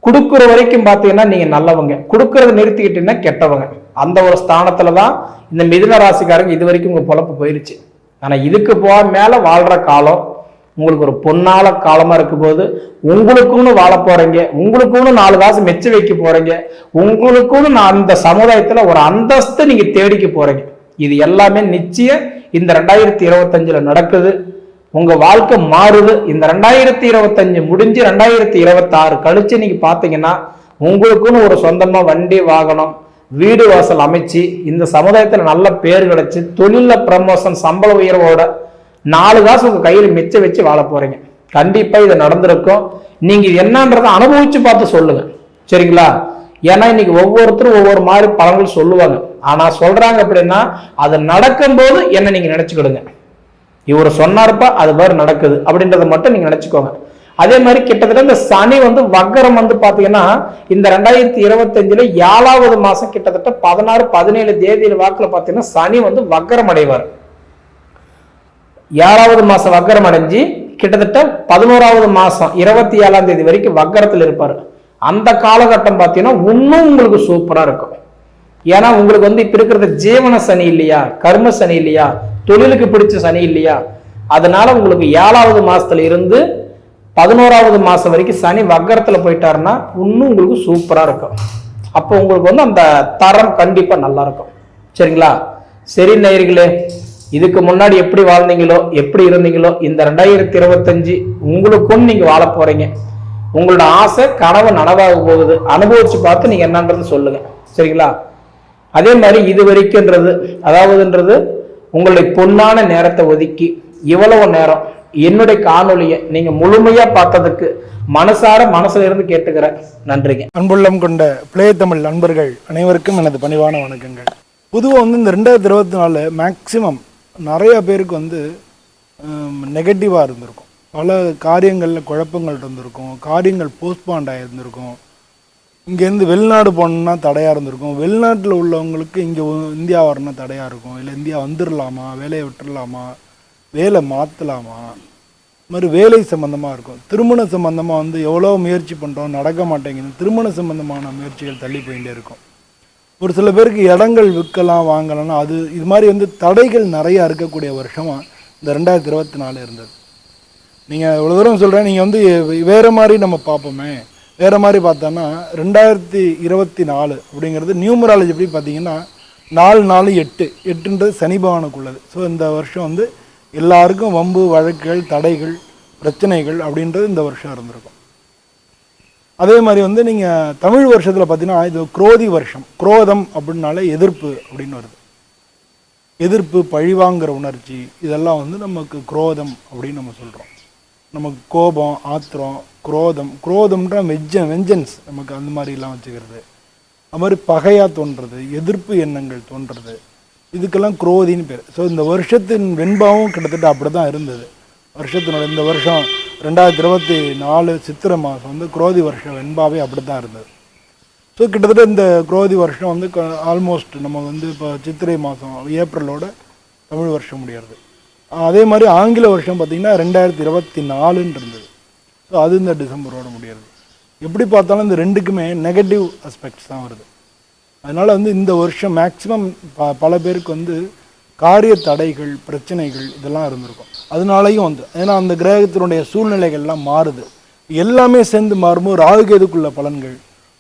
Speaker 1: கொடுக்குற வரைக்கும் பார்த்தீங்கன்னா நீங்க நல்லவங்க, கொடுக்கறத நிறுத்திக்கிட்டீங்கன்னா கெட்டவங்க. அந்த ஒரு ஸ்தானத்துலதான் இந்த மிதுன ராசிக்காரங்க இது வரைக்கும் உங்க பொழப்பு போயிருச்சு. ஆனா இதுக்கு மேல வாழ்ற காலம் உங்களுக்கு ஒரு பொன்னால காலமா இருக்கும் போது உங்களுக்குன்னு வாழ போறீங்க. உங்களுக்குன்னு 4 காசு மெச்ச வைக்க போறீங்க. உங்களுக்குன்னு அந்த சமுதாயத்துல ஒரு அந்தஸ்து நீங்க தேடிக்க போறீங்க. இது எல்லாமே நிச்சயம் இந்த 2025 நடக்குது. உங்க வாழ்க்கை மாறுது. இந்த 2025 முடிஞ்சு 2026 கழிச்சு நீங்க பாத்தீங்கன்னா உங்களுக்குன்னு ஒரு சொந்தமா வண்டி வாகனம் வீடு வாசல் அமைச்சு இந்த சமுதாயத்துல நல்ல பேர் கிடைச்சு தொழில ப்ரமோஷன் சம்பள உயர்வோட 4 காசு உங்க கையில மிச்ச வச்சு வாழ போறீங்க. கண்டிப்பா இது நடந்திருக்கும். நீங்க என்னன்றதை அனுபவிச்சு பார்த்து சொல்லுங்க. சரிங்களா? ஏன்னா இன்னைக்கு ஒவ்வொருத்தரும் ஒவ்வொரு மாதிரி பலன்கள் சொல்லுவாங்க. ஆனா சொல்றாங்க அப்படின்னா அது நடக்கும்போது என்ன நீங்க நினைச்சுக்கிடுங்க. இவர் சொன்னாருப்பா அது மாதிரி நடக்குது அப்படின்றத மட்டும் நீங்க நினைச்சுக்கோங்க. அதே மாதிரி கிட்டத்தட்ட இந்த சனி வந்து வக்கரம் வந்து பாத்தீங்கன்னா இந்த 2025 7வது மாசம் கிட்டத்தட்ட 16-17 தேதியில வாக்குல பாத்தீங்கன்னா சனி வந்து வக்கரம் அடைவார். 7வது மாசம் வக்கரம் அடைஞ்சு கிட்டத்தட்ட 11வது மாசம் 27ஆம் தேதி வரைக்கும் வக்கரத்தில் இருப்பார். அந்த காலகட்டம் பார்த்தீங்கன்னா இன்னும் உங்களுக்கு சூப்பரா இருக்கும். ஏன்னா உங்களுக்கு வந்து இப்ப இருக்கிறது ஜீவன சனி இல்லையா, கர்ம சனி இல்லையா, தொழிலுக்கு பிடிச்ச சனி இல்லையா, அதனால உங்களுக்கு 7வது மாசத்துல இருந்து 11வது மாசம் வரைக்கும் சனி வக்கரத்துல போயிட்டாருன்னா இன்னும் உங்களுக்கு சூப்பரா இருக்கும். அப்போ உங்களுக்கு வந்து அந்த தரம் கண்டிப்பா நல்லா இருக்கும். சரிங்களா? சரி நேயர்களே, இதுக்கு முன்னாடி எப்படி வாழ்ந்தீங்களோ எப்படி இருந்தீங்களோ இந்த 2025 உங்களுக்கும் நீங்க வாழ போறீங்க. உங்களோட ஆசை கனவு நனவாக போகுது. அனுபவிச்சு பார்த்து நீங்க என்னன்றது சொல்லுங்க. சரிங்களா? அதே மாதிரி இது வரைக்கும்ன்றது அதாவதுன்றது உங்களுடைய பொன்னான நேரத்தை ஒதுக்கி இவ்வளவு நேரம் என்னுடைய காணொலியை நீங்க முழுமையா பார்த்ததுக்கு மனசுல இருந்து கேட்டுக்கிறேன். நன்றிங்க.
Speaker 2: அன்புள்ளம் கொண்ட பிளே தமிழ் நண்பர்கள் அனைவருக்கும் எனது பணிவான வணக்கங்கள். பொதுவாக வந்து இந்த 2024 மேக்சிமம் நிறைய பேருக்கு வந்து நெகட்டிவாக இருந்திருக்கும். பல காரியங்களில் குழப்பங்கள் இருந்திருக்கும், காரியங்கள் போஸ்ட்பாண்ட் ஆகியிருந்திருக்கும். இங்கேருந்து வெளிநாடு போகணுன்னா தடையாக இருந்திருக்கும், வெளிநாட்டில் உள்ளவங்களுக்கு இங்கே இந்தியா வரணும்னா தடையாக இருக்கும், இல்லை இந்தியா வந்துடலாமா, வேலையை விட்டுடலாமா, வேலை மாற்றலாமா, இது மாதிரி வேலை சம்மந்தமாக இருக்கும். திருமண சம்மந்தமாக வந்து எவ்வளோ முயற்சி பண்ணுறோம் நடக்க மாட்டேங்குது, திருமண சம்மந்தமான முயற்சிகள் தள்ளி போயிட்டே இருக்கும். ஒரு சில பேருக்கு இடங்கள் விற்கலாம் வாங்கலாம்னா அது இது மாதிரி வந்து தடைகள் நிறையா இருக்கக்கூடிய வருஷமாக இந்த 2024 இருந்தது. நீங்கள் இவ்வளோ தூரம் சொல்கிறேன், நீங்கள் வந்து வேறு மாதிரி நம்ம பார்ப்போமே, வேறு மாதிரி பார்த்தோன்னா 2024 அப்படிங்கிறது நியூமராலஜி எப்படி பார்த்தீங்கன்னா 4 4 8 8ன்றது சனி பகவானுக்குள்ளது. ஸோ இந்த வருஷம் வந்து எல்லாருக்கும் வம்பு வழக்குகள் தடைகள் பிரச்சனைகள் அப்படின்றது இந்த வருஷம் இருந்திருக்கும். அதே மாதிரி வந்து நீங்கள் தமிழ் வருஷத்தில் பார்த்தீங்கன்னா இது குரோதி வருஷம். குரோதம் அப்படின்னாலே எதிர்ப்பு அப்படின்னு வருது. எதிர்ப்பு, பழிவாங்கிற உணர்ச்சி, இதெல்லாம் வந்து நமக்கு குரோதம் அப்படின்னு நம்ம சொல்கிறோம். நமக்கு கோபம், ஆத்திரம், குரோதம், குரோதம்ன்ற வெஞ்சன்ஸ் நமக்கு அந்த மாதிரிலாம் வச்சுக்கிறது. அது மாதிரி பகையாக தோன்றுறது, எதிர்ப்பு எண்ணங்கள் தோன்றுறது, இதுக்கெல்லாம் குரோதின்னு பேர். ஸோ இந்த வருஷத்தின் வெண்பாவும் கிட்டத்தட்ட அப்படி தான் இருந்தது. வருஷத்தினோட இந்த வருஷம் 2024 சித்திரை மாதம் வந்து குரோதி வருஷம் வெண்பாவே அப்படி தான் இருந்தது. ஸோ கிட்டத்தட்ட இந்த குரோதி வருஷம் வந்து ஆல்மோஸ்ட் நம்ம வந்து இப்போ சித்திரை மாதம் ஏப்ரலோட தமிழ் வருஷம் முடியாது. அதே மாதிரி ஆங்கில வருஷம் பார்த்திங்கன்னா 2024 இருந்தது. ஸோ அது இந்த டிசம்பரோட முடியாது. எப்படி பார்த்தாலும் இந்த ரெண்டுக்குமே நெகட்டிவ் அஸ்பெக்ட்ஸ் தான் வருது. அதனால் வந்து இந்த வருஷம் மேக்சிமம் பல பேருக்கு வந்து காரிய தடைகள் பிரச்சனைகள் இதெல்லாம் இருந்திருக்கும். அதனாலையும் வந்து ஏன்னா அந்த கிரகத்தினுடைய சூழ்நிலைகள்லாம் மாறுது. எல்லாமே சேர்ந்து மாறும்போது ராகுகேதுக்குள்ள பலன்கள்,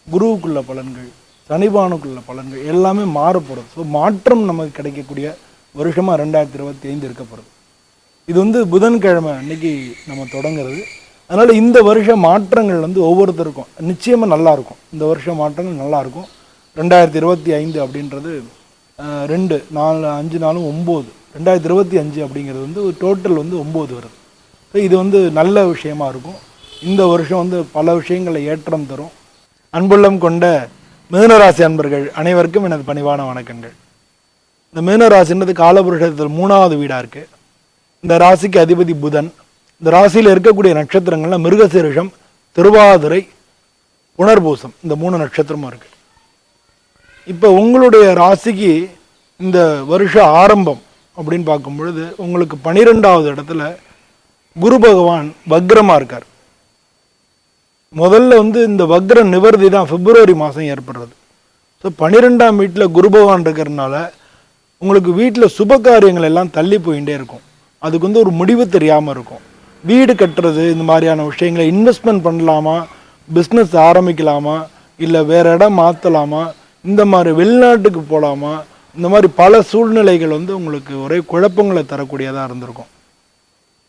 Speaker 2: குருவுக்குள்ள பலன்கள், சனிபானுக்குள்ள பலன்கள் எல்லாமே மாறப்போகிறது. ஸோ மாற்றம் நமக்கு கிடைக்கக்கூடிய வருஷமாக 2025 இருக்க போகிறது. இது வந்து புதன்கிழமை அன்னைக்கு நம்ம தொடங்குறது. அதனால் இந்த வருஷ மாற்றங்கள் வந்து ஒவ்வொருத்தருக்கும் நிச்சயமாக நல்லாயிருக்கும். இந்த வருஷ மாற்றங்கள் நல்லாயிருக்கும். 2025 அப்படின்றது 2 4 5 4 9 2025 அப்படிங்கிறது வந்து ஒரு டோட்டல் வந்து 9 வருது. ஸோ இது வந்து நல்ல விஷயமா இருக்கும். இந்த வருஷம் வந்து பல விஷயங்களை ஏற்றம் தரும். அன்புள்ளம் கொண்ட மிதுனராசி அன்பர்கள் அனைவருக்கும் எனது பணிவான வணக்கங்கள். இந்த மிதுனராசின்றது காலபுருஷத்தில் 3வது வீடாக இருக்குது. இந்த ராசிக்கு அதிபதி புதன். இந்த ராசியில் இருக்கக்கூடிய நட்சத்திரங்கள்லாம் மிருகசீரிஷம், திருவாதிரை, புனர்பூசம், இந்த 3 நட்சத்திரமும் இருக்குது. இப்போ உங்களுடைய ராசிக்கு இந்த வருஷ ஆரம்பம் அப்படின்னு பார்க்கும் பொழுது உங்களுக்கு 12வது இடத்துல குரு பகவான் வக்ரமாக இருக்கார். முதல்ல வந்து இந்த வக்ர நிவர்த்தி தான் பிப்ரவரி மாதம் ஏற்படுறது. ஸோ 12ஆம் வீட்டில் குரு பகவான் இருக்கிறதுனால உங்களுக்கு வீட்டில் சுப காரியங்கள் எல்லாம் தள்ளி போயிட்டே இருக்கும். அதுக்கு வந்து ஒரு முடிவு தெரியாமல் இருக்கும். வீடு கட்டுறது, இந்த மாதிரியான விஷயங்களை இன்வெஸ்ட்மெண்ட் பண்ணலாமா, பிஸ்னஸ் ஆரம்பிக்கலாமா, இல்லை வேறு இடம் மாற்றலாமா, இந்த மாதிரி வெளிநாட்டுக்கு போகலாமா, இந்த மாதிரி பல சூழ்நிலைகள் வந்து உங்களுக்கு ஒரே குழப்பங்களை தரக்கூடியதாக இருந்திருக்கும்.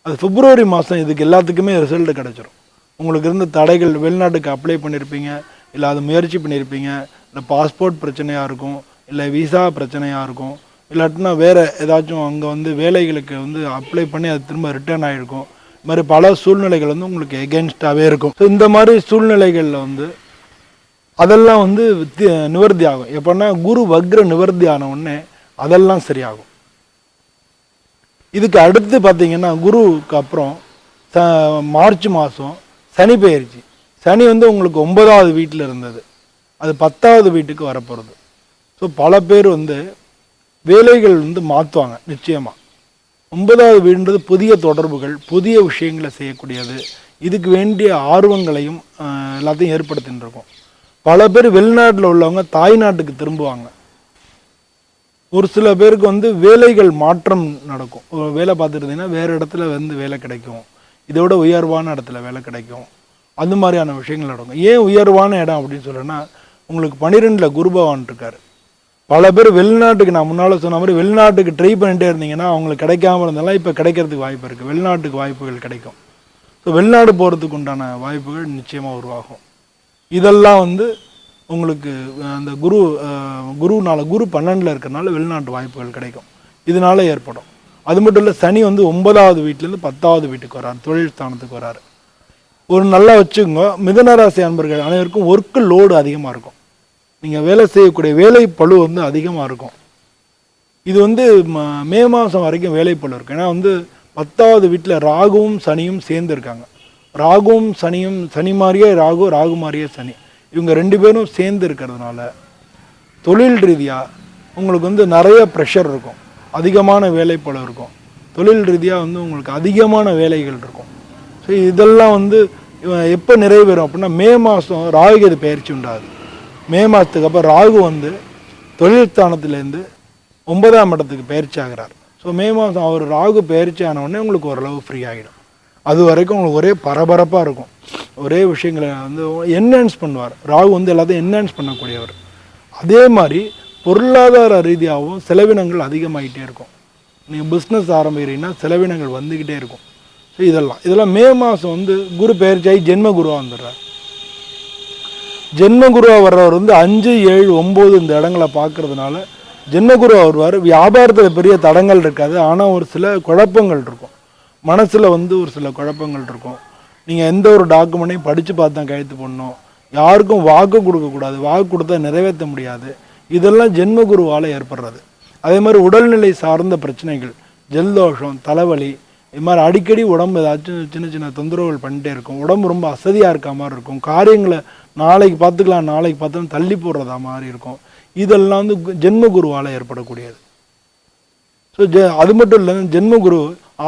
Speaker 2: அது பிப்ரவரி மாதம் இதுக்கு எல்லாத்துக்குமே ரிசல்ட் கிடச்சிரும். உங்களுக்கு இருந்த தடைகள், வெளிநாட்டுக்கு அப்ளை பண்ணியிருப்பீங்க, இல்லை அது முயற்சி பண்ணியிருப்பீங்க, இல்லை பாஸ்போர்ட் பிரச்சனையாக இருக்கும், இல்லை விசா பிரச்சனையாக இருக்கும், இல்லாட்டினா வேறு ஏதாச்சும் அங்கே வந்து வேலைகளுக்கு வந்து அப்ளை பண்ணி அது திரும்ப ரிட்டர்ன் ஆகிருக்கும். இது மாதிரி பல சூழ்நிலைகள் வந்து உங்களுக்கு எகென்ஸ்டாகவே இருக்கும். ஸோ இந்த மாதிரி சூழ்நிலைகளில் வந்து அதெல்லாம் வந்து நிவர்த்தி ஆகும். எப்படின்னா குரு வக்ர நிவர்த்தி ஆன உடனே அதெல்லாம் சரியாகும். இதுக்கு அடுத்து பார்த்தீங்கன்னா குருவுக்கு அப்புறம் மார்ச் மாதம் சனி பெயர்ச்சி. சனி வந்து உங்களுக்கு 9வது வீட்டில் இருந்தது, அது 10வது வீட்டுக்கு வரப்போகிறது. ஸோ பல பேர் வந்து வேலைகள் வந்து மாற்றுவாங்க நிச்சயமாக. 9வது வீடுன்றது புதிய தொடர்புகள், புதிய விஷயங்களை செய்யக்கூடியது. இதுக்கு வேண்டிய ஆர்வங்களையும் எல்லாத்தையும் ஏற்படுத்தின்னு இருக்கும். பல பேர் வெளிநாட்டில் உள்ளவங்க தாய்நாட்டுக்கு திரும்புவாங்க. ஒரு சில பேருக்கு வந்து வேலைகள் மாற்றம் நடக்கும். ஒரு வேலை பார்த்துருந்தீங்கன்னா வேறு இடத்துல வந்து வேலை கிடைக்கும், இதோட உயர்வான இடத்துல வேலை கிடைக்கும். அந்த மாதிரியான விஷயங்கள் நடக்கும். ஏன் உயர்வான இடம் அப்படின்னு சொல்கிறேன்னா, உங்களுக்கு 12ல் குரு பகவான் இருக்கார். பல பேர் வெளிநாட்டுக்கு, நான் முன்னால் சொன்ன மாதிரி வெளிநாட்டுக்கு ட்ரை பண்ணிகிட்டே இருந்தீங்கன்னா அவங்களுக்கு கிடைக்காம இருந்தாலும் இப்போ கிடைக்கிறதுக்கு வாய்ப்பு இருக்குது. வெளிநாட்டுக்கு வாய்ப்புகள் கிடைக்கும். ஸோ வெளிநாடு போகிறதுக்கு உண்டான வாய்ப்புகள் நிச்சயமாக உருவாகும். இதெல்லாம் வந்து உங்களுக்கு அந்த குரு 12ல் இருக்கிறனால வெளிநாட்டு வாய்ப்புகள் கிடைக்கும், இதனால ஏற்படும். அது மட்டும் இல்லை, சனி வந்து 9வது வீட்டிலேருந்து 10வது வீட்டுக்கு வராரு, தொழில் ஸ்தானத்துக்கு வராரு. ஒரு நல்லா வச்சுக்கோங்க, மிதுன ராசி அன்பர்கள் அனைவருக்கும் ஒர்க்கு லோடு அதிகமாக இருக்கும். நீங்கள் வேலை செய்யக்கூடிய வேலை பளு வந்து அதிகமாக இருக்கும். இது வந்து மே மாதம் வரைக்கும் வேலை பளு இருக்கும். ஏன்னா வந்து 10வது வீட்டில் ராகுவும் சனியும் சேர்ந்து இருக்காங்க. ராகுவும் சனியும், சனி மாதிரியே ராகு, ராகு மாதிரியே சனி, இவங்க 2 பேரும் சேர்ந்து இருக்கிறதுனால தொழில் ரீதியாக உங்களுக்கு வந்து நிறைய ப்ரெஷர் இருக்கும், அதிகமான வேலைப்பளு இருக்கும். தொழில் ரீதியாக வந்து உங்களுக்கு அதிகமான வேலைகள் இருக்கும். ஸோ இதெல்லாம் வந்து எப்போ நிறைவேறும் அப்படின்னா, மே மாதம் ராகுகேது பயிற்சி உண்டாது. மே மாதத்துக்கு அப்புறம் ராகு வந்து தொழில் ஸ்தானத்துலேருந்து 9ஆம் இடத்துக்கு பயிற்சி ஆகிறார். ஸோ மே மாதம் அவர் ராகு பயிற்சி ஆனவுடனே உங்களுக்கு ஓரளவு ஃப்ரீ ஆகிடும். அது வரைக்கும் உங்களுக்கு ஒரே பரபரப்பாக இருக்கும். ஒரே விஷயங்களை வந்து என்ஹான்ஸ் பண்ணுவார். ராகு வந்து எல்லாத்தையும் என்ஹான்ஸ் பண்ணக்கூடியவர். அதே மாதிரி பொருளாதார ரீதியாகவும் செலவினங்கள் அதிகமாகிட்டே இருக்கும். நீங்கள் பிஸ்னஸ் ஆரம்பிக்கிறீங்கன்னா செலவினங்கள் வந்துக்கிட்டே இருக்கும். ஸோ இதெல்லாம் மே மாதம் வந்து குரு பெயர்ச்சியாகி ஜென்ம குருவாக வந்துடுறார். ஜென்ம குருவாக வர்றவர் வந்து 5, 7, 9 இந்த இடங்களை பார்க்கறதுனால ஜென்ம குருவாக வருவார். வியாபாரத்தில் பெரிய தடங்கள் இருக்காது, ஆனால் ஒரு சில குழப்பங்கள் இருக்கும். மனசில் வந்து ஒரு சில குழப்பங்கள் இருக்கும். நீங்கள் எந்த ஒரு டாக்குமெண்ட்டையும் படித்து பார்த்தா கையெழுத்து போடணும், யாருக்கும் வாக்கு கொடுக்கக்கூடாது, வாக்கு கொடுத்தா நிறைவேற்ற முடியாது. இதெல்லாம் ஜென்ம குருவால் ஏற்படுறது. அதே மாதிரி உடல்நிலை சார்ந்த பிரச்சனைகள், ஜலதோஷம், தலைவலி, இது மாதிரி அடிக்கடி உடம்பு ஏதாச்சும் சின்ன சின்ன தொந்தரவுகள் பண்ணிகிட்டே இருக்கும். உடம்பு ரொம்ப அசதியாக இருக்க மாதிரி இருக்கும். காரியங்களை நாளைக்கு பார்த்துக்கலாம், நாளைக்கு பார்த்தோம் தள்ளி போடுறதா மாதிரி இருக்கும். இதெல்லாம் வந்து ஜென்ம குருவால் ஏற்படக்கூடியது. ஸோ அது மட்டும் இல்லை, ஜென்ம குரு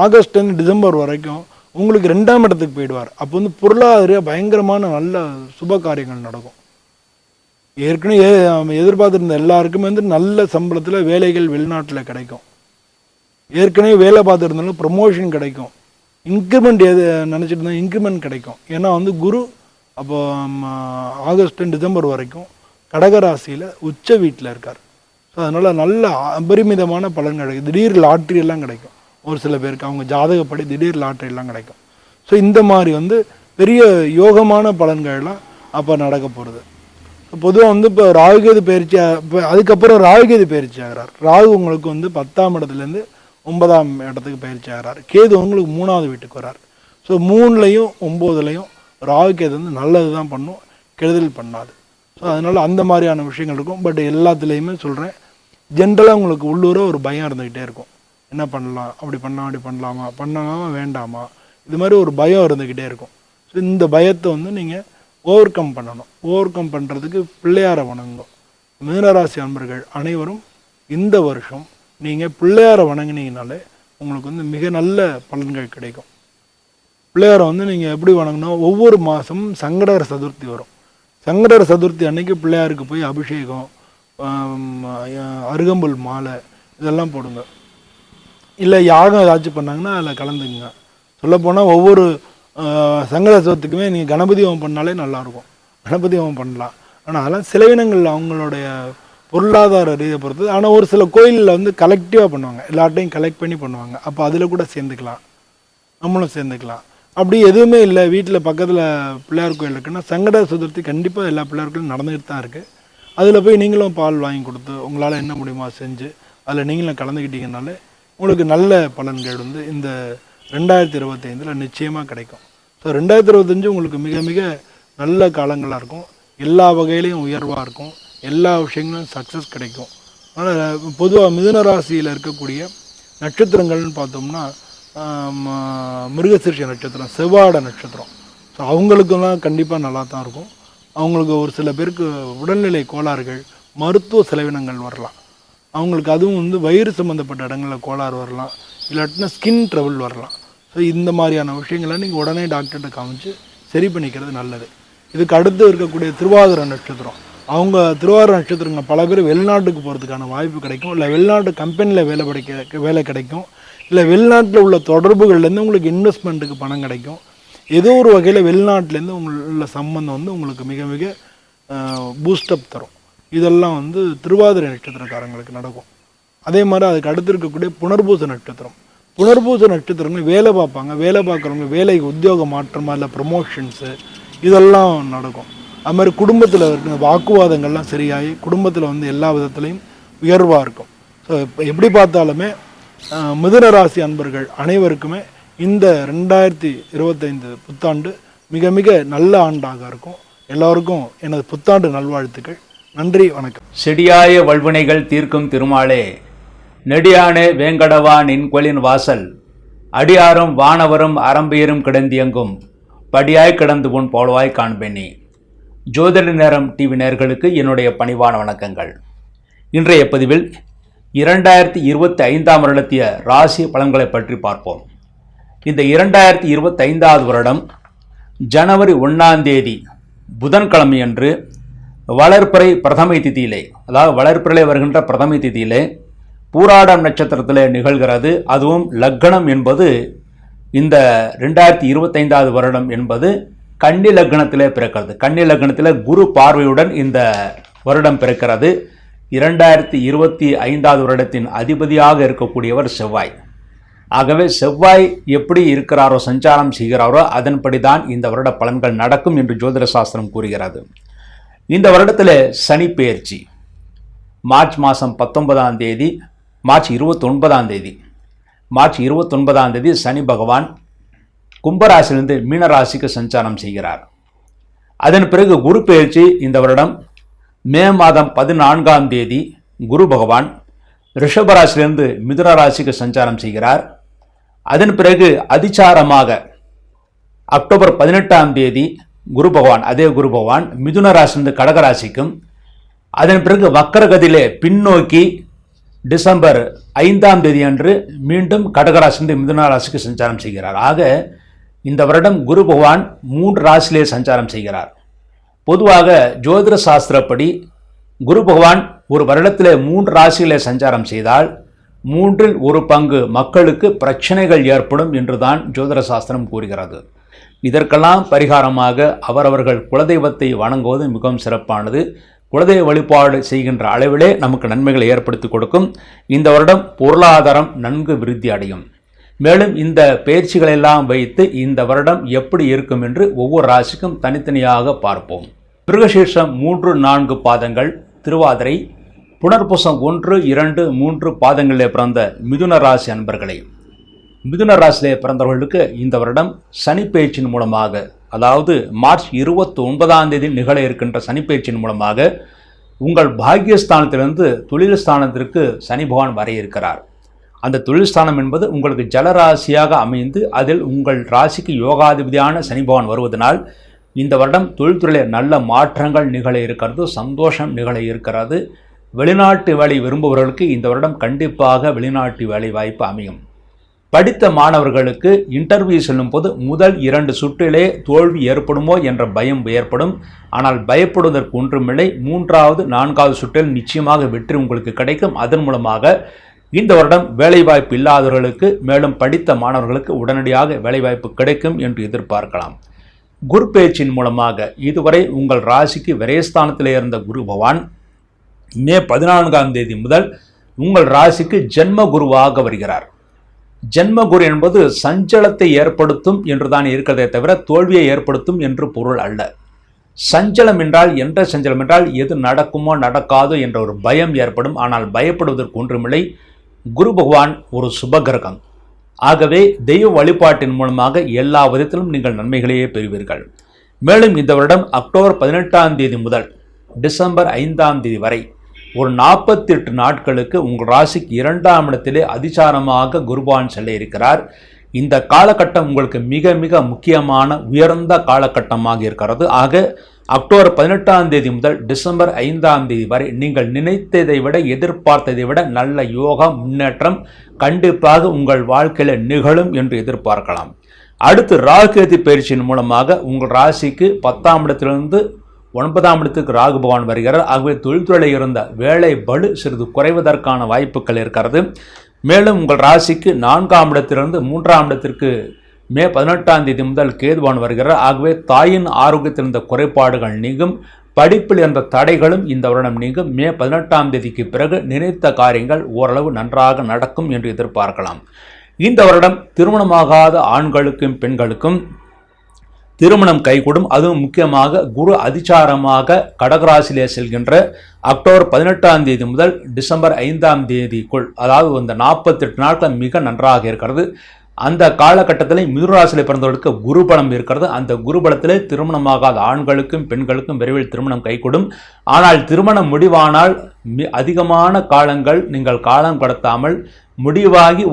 Speaker 2: ஆகஸ்ட்லேருந்து டிசம்பர் வரைக்கும் உங்களுக்கு 2ஆம் இடத்துக்கு போயிடுவார். அப்போ வந்து பொருளாதார பயங்கரமான நல்ல சுப காரியங்கள் நடக்கும். ஏற்கனவே எதிர்பார்த்துருந்த எல்லாருக்குமே வந்து நல்ல சம்பளத்தில் வேலைகள் வெளிநாட்டில் கிடைக்கும். ஏற்கனவே வேலை பார்த்துருந்தாலும் ப்ரமோஷன் கிடைக்கும். இன்க்ரிமெண்ட் நினச்சிட்டு இருந்தால் இன்க்ரிமெண்ட் கிடைக்கும். ஏன்னா வந்து குரு அப்போ ஆகஸ்ட் டிசம்பர் வரைக்கும் கடகராசியில் உச்ச வீட்டில் இருக்கார். ஸோ அதனால் நல்ல அபரிமிதமான பலன் கிடைக்கும். திடீர் லாட்ரி எல்லாம் கிடைக்கும். ஒரு சில பேருக்கு அவங்க ஜாதகப்படி திடீர் லாட்ரி எல்லாம் கிடைக்கும். ஸோ இந்த மாதிரி வந்து பெரிய யோகமான பலன்கள்லாம் அப்போ நடக்க போகிறது. பொதுவாக வந்து இப்போ ராகுகேது பயிற்சி, இப்போ அதுக்கப்புறம் ராகுகேது பயிற்சி ஆகிறார். ராகு உங்களுக்கு வந்து 10ஆம் இடத்துலேருந்து 9ஆம் இடத்துக்கு பயிற்சி ஆகிறார். கேது உங்களுக்கு 3வது வீட்டுக்கு வரார். ஸோ 3லையும் 9லையும் ராகுகேது வந்து நல்லது தான் பண்ணும், கெடுதல் பண்ணாது. ஸோ அதனால் அந்த மாதிரியான விஷயங்கள் இருக்கும். பட் எல்லாத்துலேயுமே சொல்கிறேன், ஜென்ரலாக உங்களுக்கு உள்ளூர ஒரு பயம் இருந்துக்கிட்டே இருக்கும். என்ன பண்ணலாம், அப்படி பண்ணலாம், அப்படி பண்ணலாமா, பண்ணலாமா வேண்டாமா, இது மாதிரி ஒரு பயம் இருந்துக்கிட்டே இருக்கும். ஸோ இந்த பயத்தை வந்து நீங்கள் ஓவர் கம் பண்ணணும். ஓவர் கம் பண்ணுறதுக்கு பிள்ளையாரை வணங்கும். மீனராசி அன்பர்கள் அனைவரும் இந்த வருஷம் நீங்கள் பிள்ளையாரை வணங்கினீங்கனாலே உங்களுக்கு வந்து மிக நல்ல பலன்கள் கிடைக்கும். பிள்ளையாரை வந்து நீங்கள் எப்படி வணங்கணும், ஒவ்வொரு மாதமும் சங்கடகர சதுர்த்தி வரும். சங்கடகர சதுர்த்தி அன்னைக்கு பிள்ளையாருக்கு போய் அபிஷேகம், அருகம்புல் மாலை இதெல்லாம் போடுங்க. இல்லை யாகம் ஏதாச்சும் பண்ணாங்கன்னா அதில் கலந்துக்குங்க. சொல்லப்போனால் ஒவ்வொரு சங்கடகர சதுர்த்திக்குமே நீங்கள் கணபதி ஹோமம் பண்ணாலே நல்லாயிருக்கும். கணபதி ஹோமம் பண்ணலாம். ஆனால் அதெல்லாம் செலவினங்கள் அவங்களுடைய பொருளாதார ரீதியை பொறுத்து. ஆனால் ஒரு சில கோயிலில் வந்து கலெக்டிவாக பண்ணுவாங்க, எல்லாட்டையும் கலெக்ட் பண்ணி பண்ணுவாங்க. அப்போ அதில் கூட சேர்ந்துக்கலாம், நம்மளும் சேர்ந்துக்கலாம். அப்படி எதுவுமே இல்லை, வீட்டில் பக்கத்தில் பிள்ளையார் கோயில் இருக்குன்னா சங்கடகர சதுர்த்தி கண்டிப்பாக எல்லா பிள்ளையார் கோயிலும் நடந்துகிட்டு தான் இருக்குது. அதில் போய் நீங்களும் பால் வாங்கி கொடுத்து உங்களால் என்ன முடியுமா செஞ்சு அதில் நீங்களும் கலந்துக்கிட்டீங்கனாலே உங்களுக்கு நல்ல பலன்கள் வந்து இந்த 2025 நிச்சயமாக கிடைக்கும். ஸோ 2025 உங்களுக்கு மிக மிக நல்ல காலங்களாக இருக்கும். எல்லா வகையிலையும் உயர்வாக இருக்கும். எல்லா விஷயங்களும் சக்ஸஸ் கிடைக்கும். அதனால் பொதுவாக மிதுன ராசியில் இருக்கக்கூடிய நட்சத்திரங்கள்னு பார்த்தோம்னா மிருகசீர்ஷ நட்சத்திரம், செவ்வாட நட்சத்திரம். ஸோ அவங்களுக்கெல்லாம் கண்டிப்பாக நல்லா தான் இருக்கும். அவங்களுக்கு ஒரு சில பேருக்கு உடல்நிலை கோளாறுகள், மருத்துவ செலவினங்கள் வரலாம். அவங்களுக்கு அதுவும் வந்து வயிறு சம்மந்தப்பட்ட இடங்களில் கோளாறு வரலாம். இல்லாட்டினா ஸ்கின் ட்ரபிள் வரலாம். ஸோ இந்த மாதிரியான விஷயங்களை நீங்கள் உடனே டாக்டர்கிட்ட காமிச்சு சரி பண்ணிக்கிறது நல்லது. இதுக்கு அடுத்து இருக்கக்கூடிய திருவாதிரை நட்சத்திரம், அவங்க திருவாதிரை நட்சத்திரங்க பல பேர் வெளிநாட்டுக்கு போகிறதுக்கான வாய்ப்பு கிடைக்கும், இல்லை வெளிநாட்டு கம்பெனியில் வேலை கிடைக்கும், இல்லை வெளிநாட்டில் உள்ள தொடர்புகள்லேருந்து உங்களுக்கு இன்வெஸ்ட்மெண்ட்டுக்கு பணம் கிடைக்கும். ஏதோ ஒரு வகையில் வெளிநாட்டிலேருந்து உள்ள சம்பந்தம் வந்து உங்களுக்கு மிக மிக பூஸ்டப் தரும். இதெல்லாம் வந்து திருவாதிரை நட்சத்திரக்காரங்களுக்கு நடக்கும். அதே மாதிரி அதுக்கு அடுத்து இருக்கக்கூடிய புனர்பூச நட்சத்திரம், புனர்பூச நட்சத்திரங்கள் வேலை பார்ப்பாங்க, வேலை பார்க்குறவங்க வேலைக்கு உத்தியோக மாற்றமாக இல்லை ப்ரமோஷன்ஸு இதெல்லாம் நடக்கும். அது மாதிரி குடும்பத்தில் இருக்கிற வாக்குவாதங்கள்லாம் சரியாகி குடும்பத்தில் வந்து எல்லா விதத்துலேயும் உயர்வாக இருக்கும். ஸோ எப்படி பார்த்தாலுமே மிதுன ராசி அன்பர்கள் அனைவருக்குமே இந்த 2025 புத்தாண்டு மிக மிக நல்ல ஆண்டாக இருக்கும். எல்லோருக்கும் எனது புத்தாண்டு நல்வாழ்த்துக்கள். நன்றி, வணக்கம்.
Speaker 3: செடியாய வல்வினைகள் தீர்க்கும் திருமாலே, நெடியானே வேங்கடவா நின்கொலின் வாசல், அடியாரும் வானவரும் அறம்பெயரும் கிடந்தியங்கும் படியாய் கிடந்து உன் போலவாய் காண்பேனே. ஜோதிட நேரம் டிவி நேயர்களுக்கு என்னுடைய பணிவான வணக்கங்கள். இன்றைய பதிவில் 2025 வருடத்திய ராசி பலன்களை பற்றி பார்ப்போம். இந்த 2025 வருடம் ஜனவரி 1 புதன்கிழமையன்று வளர்பிறை பிரதமை திதியிலே, அதாவது வளர்பிறை வருகின்ற பிரதமை திதியிலே பூராடம் நட்சத்திரத்திலே நிகழ்கிறது. அதுவும் லக்னம் என்பது இந்த 2025 வருடம் என்பது கன்னி லக்னத்திலே பிறக்கிறது. கன்னி லக்னத்திலே குரு பார்வையுடன் இந்த வருடம் பிறக்கிறது. 2025 வருடத்தின் அதிபதியாக இருக்கக்கூடியவர் செவ்வாய். ஆகவே செவ்வாய் எப்படி இருக்கிறாரோ, சஞ்சாரம் செய்கிறாரோ, அதன்படி தான் இந்த வருட பலன்கள் நடக்கும் என்று ஜோதிட சாஸ்திரம் கூறுகிறது. இந்த வருடத்தில் சனி பெயர்ச்சி மார்ச் மாதம் 19 மார்ச் 29 மார்ச் 29 சனி பகவான் கும்பராசிலிருந்து மீனராசிக்கு சஞ்சாரம் செய்கிறார். அதன் பிறகு குரு பெயர்ச்சி இந்த வருடம் மே மாதம் 14 குரு பகவான் ரிஷபராசிலிருந்து மிதுன ராசிக்கு சஞ்சாரம் செய்கிறார். அதன் பிறகு அதிசாரமாக அக்டோபர் 18 குரு பகவான், அதே குரு பகவான் மிதுன ராசிலிருந்து கடகராசிக்கும், அதன் பிறகு வக்கரகதியிலே பின்னோக்கி டிசம்பர் 5 அன்று மீண்டும் கடகராசிலிருந்து மிதுன ராசிக்கு சஞ்சாரம் செய்கிறார். ஆக இந்த வருடம் குரு பகவான் 3 ராசியிலே சஞ்சாரம் செய்கிறார். பொதுவாக ஜோதிட சாஸ்திரப்படி குரு பகவான் ஒரு வருடத்திலே 3 ராசியிலே சஞ்சாரம் செய்தால் 1/3 பங்கு மக்களுக்கு பிரச்சனைகள் ஏற்படும் என்றுதான் ஜோதிட சாஸ்திரம் கூறுகிறது. இதற்கெல்லாம் பரிகாரமாக அவரவர்கள் குலதெய்வத்தை வணங்குவது மிகவும் சிறப்பானது. குலதெய்வ வழிபாடு செய்கின்ற அளவிலே நமக்கு நன்மைகளை ஏற்படுத்தி கொடுக்கும். இந்த வருடம் பொருளாதாரம் நன்கு விருத்தி அடையும். மேலும் இந்த பயிற்சிகளெல்லாம் வைத்து இந்த வருடம் எப்படி இருக்கும் என்று ஒவ்வொரு ராசிக்கும் தனித்தனியாக பார்ப்போம். மிருகசீர்ஷம் 3, 4 பாதங்கள், திருவாதிரை, புனர்பூசம் 1, 2, 3 பாதங்களிலே பிறந்த மிதுன ராசி அன்பர்களை, மிதுன ராசியிலே பிறந்தவர்களுக்கு இந்த வருடம் சனி பயிற்சியின் மூலமாக, அதாவது மார்ச் 29 நிகழ இருக்கின்ற சனி பயிற்சியின் மூலமாக உங்கள் பாக்கியஸ்தானத்திலிருந்து தொழில் ஸ்தானத்திற்கு சனி பகவான் வர இருக்கிறார். அந்த தொழில் ஸ்தானம் என்பது உங்களுக்கு ஜலராசியாக அமைந்து அதில் உங்கள் ராசிக்கு யோகாதிபதியான சனி பகவான் வருவதனால் இந்த வருடம் தொழில்துறையிலே நல்ல மாற்றங்கள் நிகழ இருக்கிறது, சந்தோஷம் நிகழ இருக்கிறது. வெளிநாட்டு வேலை விரும்புபவர்களுக்கு இந்த வருடம் கண்டிப்பாக வெளிநாட்டு வேலை வாய்ப்பு அமையும். படித்த மாணவர்களுக்கு இன்டர்வியூ செல்லும் போது முதல் 2 சுற்றிலே தோல்வி ஏற்படுமோ என்ற பயம் ஏற்படும். ஆனால் பயப்படுவதற்கு ஒன்றுமில்லை. 3வது 4வது சுற்றில் நிச்சயமாக வெற்றி உங்களுக்கு கிடைக்கும். அதன் மூலமாக இந்த வருடம் வேலைவாய்ப்பு இல்லாதவர்களுக்கு, மேலும் படித்த மாணவர்களுக்கு உடனடியாக வேலைவாய்ப்பு கிடைக்கும் என்று எதிர்பார்க்கலாம். குரு பெயர்ச்சியின் மூலமாக இதுவரை உங்கள் ராசிக்கு விரயஸ்தானத்திலே இருந்த குரு பகவான் மே 14 முதல் உங்கள் ராசிக்கு ஜென்ம குருவாக வருகிறார். ஜென்ம குரு என்பது சஞ்சலத்தை ஏற்படுத்தும் என்றுதான் இருக்கிறதே தவிர தோல்வியை ஏற்படுத்தும் என்று பொருள் அல்ல. சஞ்சலம் என்றால் என்ற சஞ்சலம் என்றால் எது நடக்குமோ நடக்காதோ என்ற ஒரு பயம் ஏற்படும். ஆனால் பயப்படுவதற்கு ஒன்றுமில்லை. குரு பகவான் ஒரு சுபகிரகம். ஆகவே தெய்வ வழிபாட்டின் மூலமாக எல்லா விதத்திலும் நீங்கள் நன்மைகளையே பெறுவீர்கள். மேலும் இந்த வருடம் அக்டோபர் 18 முதல் டிசம்பர் 5 வரை ஒரு 48 நாட்களுக்கு உங்கள் ராசிக்கு 2ஆம் இடத்திலே அதிசாரமாக குருபகவான் செல்ல இருக்கிறார். இந்த காலகட்டம் உங்களுக்கு மிக மிக முக்கியமான உயர்ந்த காலகட்டமாக இருக்கிறது. ஆக அக்டோபர் 18ஆம் தேதி முதல் டிசம்பர் 5ஆம் தேதி வரை நீங்கள் நினைத்ததை விட எதிர்பார்த்ததை விட நல்ல யோகா முன்னேற்றம் கண்டிப்பாக உங்கள் வாழ்க்கையில் நிகழும் என்று எதிர்பார்க்கலாம். அடுத்து ராகுகேது பயிற்சியின் மூலமாக உங்கள் ராசிக்கு 10ஆம் இடத்திலிருந்து 9ஆம் இடத்துக்கு ராகு பகவான் வருகிறார். ஆகவே தொழில்துறையில் இருந்த வேலை பளு சிறிது குறைவதற்கான வாய்ப்புகள் இருக்கிறது. மேலும் உங்கள் ராசிக்கு 4ஆம் இடத்திலிருந்து 3ஆம் இடத்திற்கு மே 18ஆம் தேதி முதல் கேதுவான் வருகிறார். ஆகவே தாயின் ஆரோக்கியத்தில் இருந்த குறைபாடுகள் நீங்கும். படிப்பில் இருந்த தடைகளும் இந்த வருடம் நீங்கும். மே 18ஆம் தேதிக்கு பிறகு நினைத்த காரியங்கள் ஓரளவு நன்றாக நடக்கும் என்று எதிர்பார்க்கலாம். இந்த வருடம் திருமணமாகாத ஆண்களுக்கும் பெண்களுக்கும் திருமணம் கைகூடும். அதுவும் முக்கியமாக குரு அதிசாரமாக கடகராசியிலே செல்கின்ற அக்டோபர் 18ஆம் தேதி முதல் டிசம்பர் 5ஆம் தேதிக்குள், அதாவது இந்த 48 நாட்கள் மிக நன்றாக இருக்கிறது. அந்த காலகட்டத்தில் மிதுனராசியில் பிறந்தவர்களுக்கு குருபலம் இருக்கிறது. அந்த குருபலத்திலே திருமணமாகாத ஆண்களுக்கும் பெண்களுக்கும் விரைவில் திருமணம் கைகூடும். ஆனால் திருமணம் முடிவானால் அதிகமான காலங்கள் நீங்கள் காலம் கடத்தாமல் முடிவாகி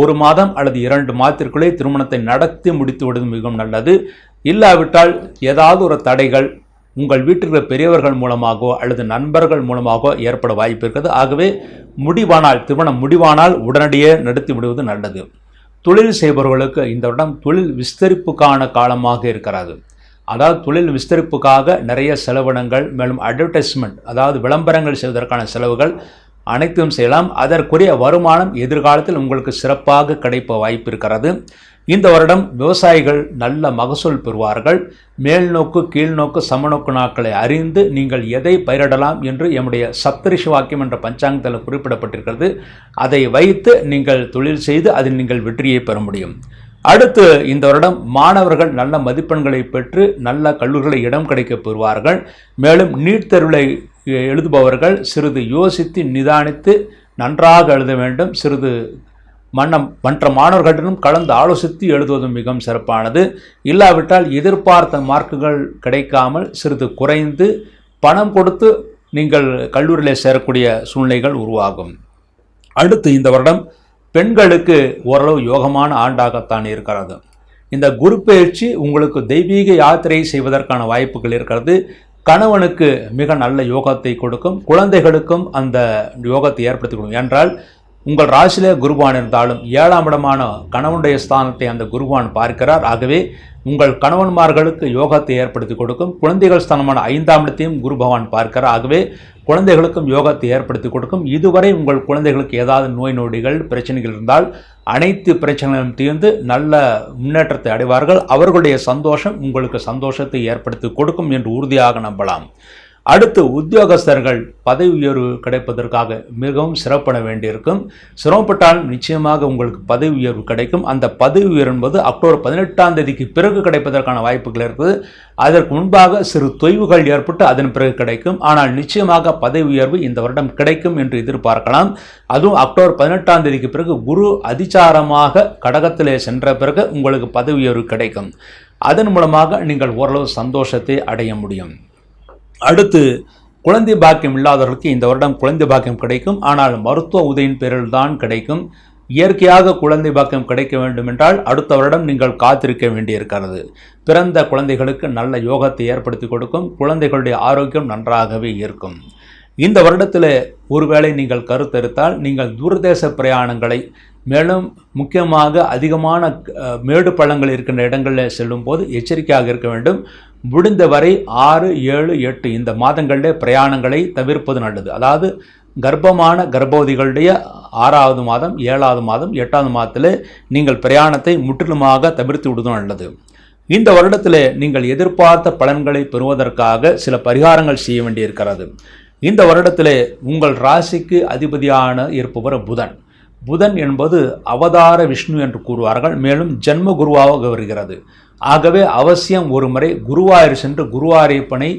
Speaker 3: ஒரு மாதம் அல்லது 2 மாதத்திற்குள்ளே திருமணத்தை நடத்தி முடித்து விடுவது மிகவும் நல்லது. இல்லாவிட்டால் ஏதாவது ஒரு தடைகள் உங்கள் வீட்டில் பெரியவர்கள் மூலமாகவோ அல்லது நண்பர்கள் மூலமாகவோ ஏற்பட வாய்ப்பு இருக்கிறது. ஆகவே திருமணம் முடிவானால் உடனடியே நடத்தி விடுவது நல்லது. தொழில் செய்பவர்களுக்கு இந்த வருடம் தொழில் விஸ்தரிப்புக்கான காலமாக இருக்கிறது. அதாவது தொழில் விஸ்தரிப்புக்காக நிறைய செலவினங்கள், மேலும் அட்வர்டைஸ்மெண்ட், அதாவது விளம்பரங்கள் செய்வதற்கான செலவுகள் அனைத்தும் செய்யலாம். அதற்குரிய வருமானம் எதிர்காலத்தில் உங்களுக்கு சிறப்பாக கிடைப்ப வாய்ப்பு இருக்கிறது. இந்த வருடம் விவசாயிகள் நல்ல மகசூல் பெறுவார்கள். மேல்நோக்கு கீழ்நோக்கு சமநோக்கு நாட்களை அறிந்து நீங்கள் எதை பயிரிடலாம் என்று எம்முடைய சப்தரிஷி வாக்கியம் என்ற பஞ்சாங்கத்தில் குறிப்பிடப்பட்டிருக்கிறது. அதை வைத்து நீங்கள் தொழில் செய்து அதில் நீங்கள் வெற்றியை பெற முடியும். அடுத்து இந்த வருடம் மாணவர்கள் நல்ல மதிப்பெண்களை பெற்று நல்ல கல்லூரிகளை இடம் கிடைக்கப் பெறுவார்கள். மேலும் நீட் தேர்வுகளை எழுதுபவர்கள் சிறிது யோசித்து நிதானித்து நன்றாக எழுத வேண்டும். சிறிது மற்ற மாணவர்களிடம் கலந்து ஆலோசித்து எழுதுவதும் மிகவும் சிறப்பானது. இல்லாவிட்டால் எதிர்பார்த்த மார்க்குகள் கிடைக்காமல் சிறிது குறைந்து பணம் கொடுத்து நீங்கள் கல்லூரியில் சேரக்கூடிய சூழ்நிலைகள் உருவாகும். அடுத்து இந்த வருடம் பெண்களுக்கு ஓரளவு யோகமான ஆண்டாகத்தான் இருக்கிறது. இந்த குரு பயிற்சி உங்களுக்கு தெய்வீக யாத்திரை செய்வதற்கான வாய்ப்புகள் இருக்கிறது. கணவனுக்கு மிக நல்ல யோகத்தை கொடுக்கும், குழந்தைகளுக்கும் அந்த யோகத்தை ஏற்படுத்தி கொடுக்கும். என்றால் உங்கள் ராசியிலே குருவான் இருந்தாலும் 7ஆம் இடமான கணவனுடைய ஸ்தானத்தை அந்த குருவான் பார்க்கிறார். ஆகவே உங்கள் கணவன்மார்களுக்கு யோகத்தை ஏற்படுத்தி கொடுக்கும். குழந்தைகள் ஸ்தானமான 5ஆம் இடத்தையும் குரு பகவான் பார்க்கிறார். ஆகவே குழந்தைகளுக்கும் யோகத்தை ஏற்படுத்தி கொடுக்கும். இதுவரை உங்கள் குழந்தைகளுக்கு ஏதாவது நோய் நொடிகள் பிரச்சனைகள் இருந்தால் அனைத்து பிரச்சனைகளும் தீர்ந்து நல்ல முன்னேற்றத்தை அடைவார்கள். அவர்களுடைய சந்தோஷம் உங்களுக்கு சந்தோஷத்தை ஏற்படுத்தி கொடுக்கும் என்று உறுதியாக நம்பலாம். அடுத்து உத்தியோகஸ்தர்கள் பதவி உயர்வு கிடைப்பதற்காக மிகவும் சிரமப்பட வேண்டியிருக்கும். சிரமப்பட்டால் நிச்சயமாக உங்களுக்கு பதவி உயர்வு கிடைக்கும். அந்த பதவி உயர்வு என்பது அக்டோபர் 18ஆம் தேதிக்கு பிறகு கிடைப்பதற்கான வாய்ப்புகள் இருக்குது. அதற்கு முன்பாக சிறு தொய்வுகள் ஏற்பட்டு அதன் பிறகு கிடைக்கும். ஆனால் நிச்சயமாக பதவி உயர்வு இந்த வருடம் கிடைக்கும் என்று எதிர்பார்க்கலாம். அதுவும் அக்டோபர் 18ஆம் தேதிக்கு பிறகு குரு அதிசாரமாக கடகத்திலே சென்ற பிறகு உங்களுக்கு பதவி உயர்வு கிடைக்கும். அதன் மூலமாக நீங்கள் ஓரளவு சந்தோஷத்தை அடைய முடியும். அடுத்து குழந்தை பாக்கியம் இல்லாதவர்களுக்கு இந்த வருடம் குழந்தை பாக்கியம் கிடைக்கும். ஆனால் மருத்துவ உதவியின் பேரில் தான் கிடைக்கும். இயற்கையாக குழந்தை பாக்கியம் கிடைக்க வேண்டும் என்றால் அடுத்த வருடம் நீங்கள் காத்திருக்க வேண்டியிருக்கிறது. பிறந்த குழந்தைகளுக்கு நல்ல யோகத்தை ஏற்படுத்தி கொடுக்கும். குழந்தைகளுடைய ஆரோக்கியம் நன்றாகவே இருக்கும். இந்த வருடத்தில் ஒருவேளை நீங்கள் கருத்தரித்தால் நீங்கள் தூரதேச பிரயாணங்களை, மேலும் முக்கியமாக அதிகமான மேடு பள்ளங்கள் இருக்கின்ற இடங்களில் செல்லும் போது எச்சரிக்கையாக இருக்க வேண்டும். முடிந்தவரை 6, 7, 8 இந்த மாதங்களிலே பிரயாணங்களை தவிர்ப்பது நல்லது. அதாவது கர்ப்பவதிகளுடைய 6ஆவது மாதம், 7ஆவது மாதம், 8ஆவது மாதத்தில் நீங்கள் பிரயாணத்தை முற்றிலுமாக தவிர்த்து விடுவதும் நல்லது. இந்த வருடத்தில் நீங்கள் எதிர்பார்த்த பலன்களை பெறுவதற்காக சில பரிகாரங்கள் செய்ய வேண்டியிருக்கிறது. இந்த வருடத்தில் உங்கள் ராசிக்கு அதிபதியான இருப்பவர் புதன். புதன் என்பது அவதார விஷ்ணு என்று கூறுவார்கள். மேலும் ஜென்ம குருவாக வருகிறது. ஆகவே அவசியம் ஒரு முறை குருவாயூர் சென்று குருவாயூரப்பனை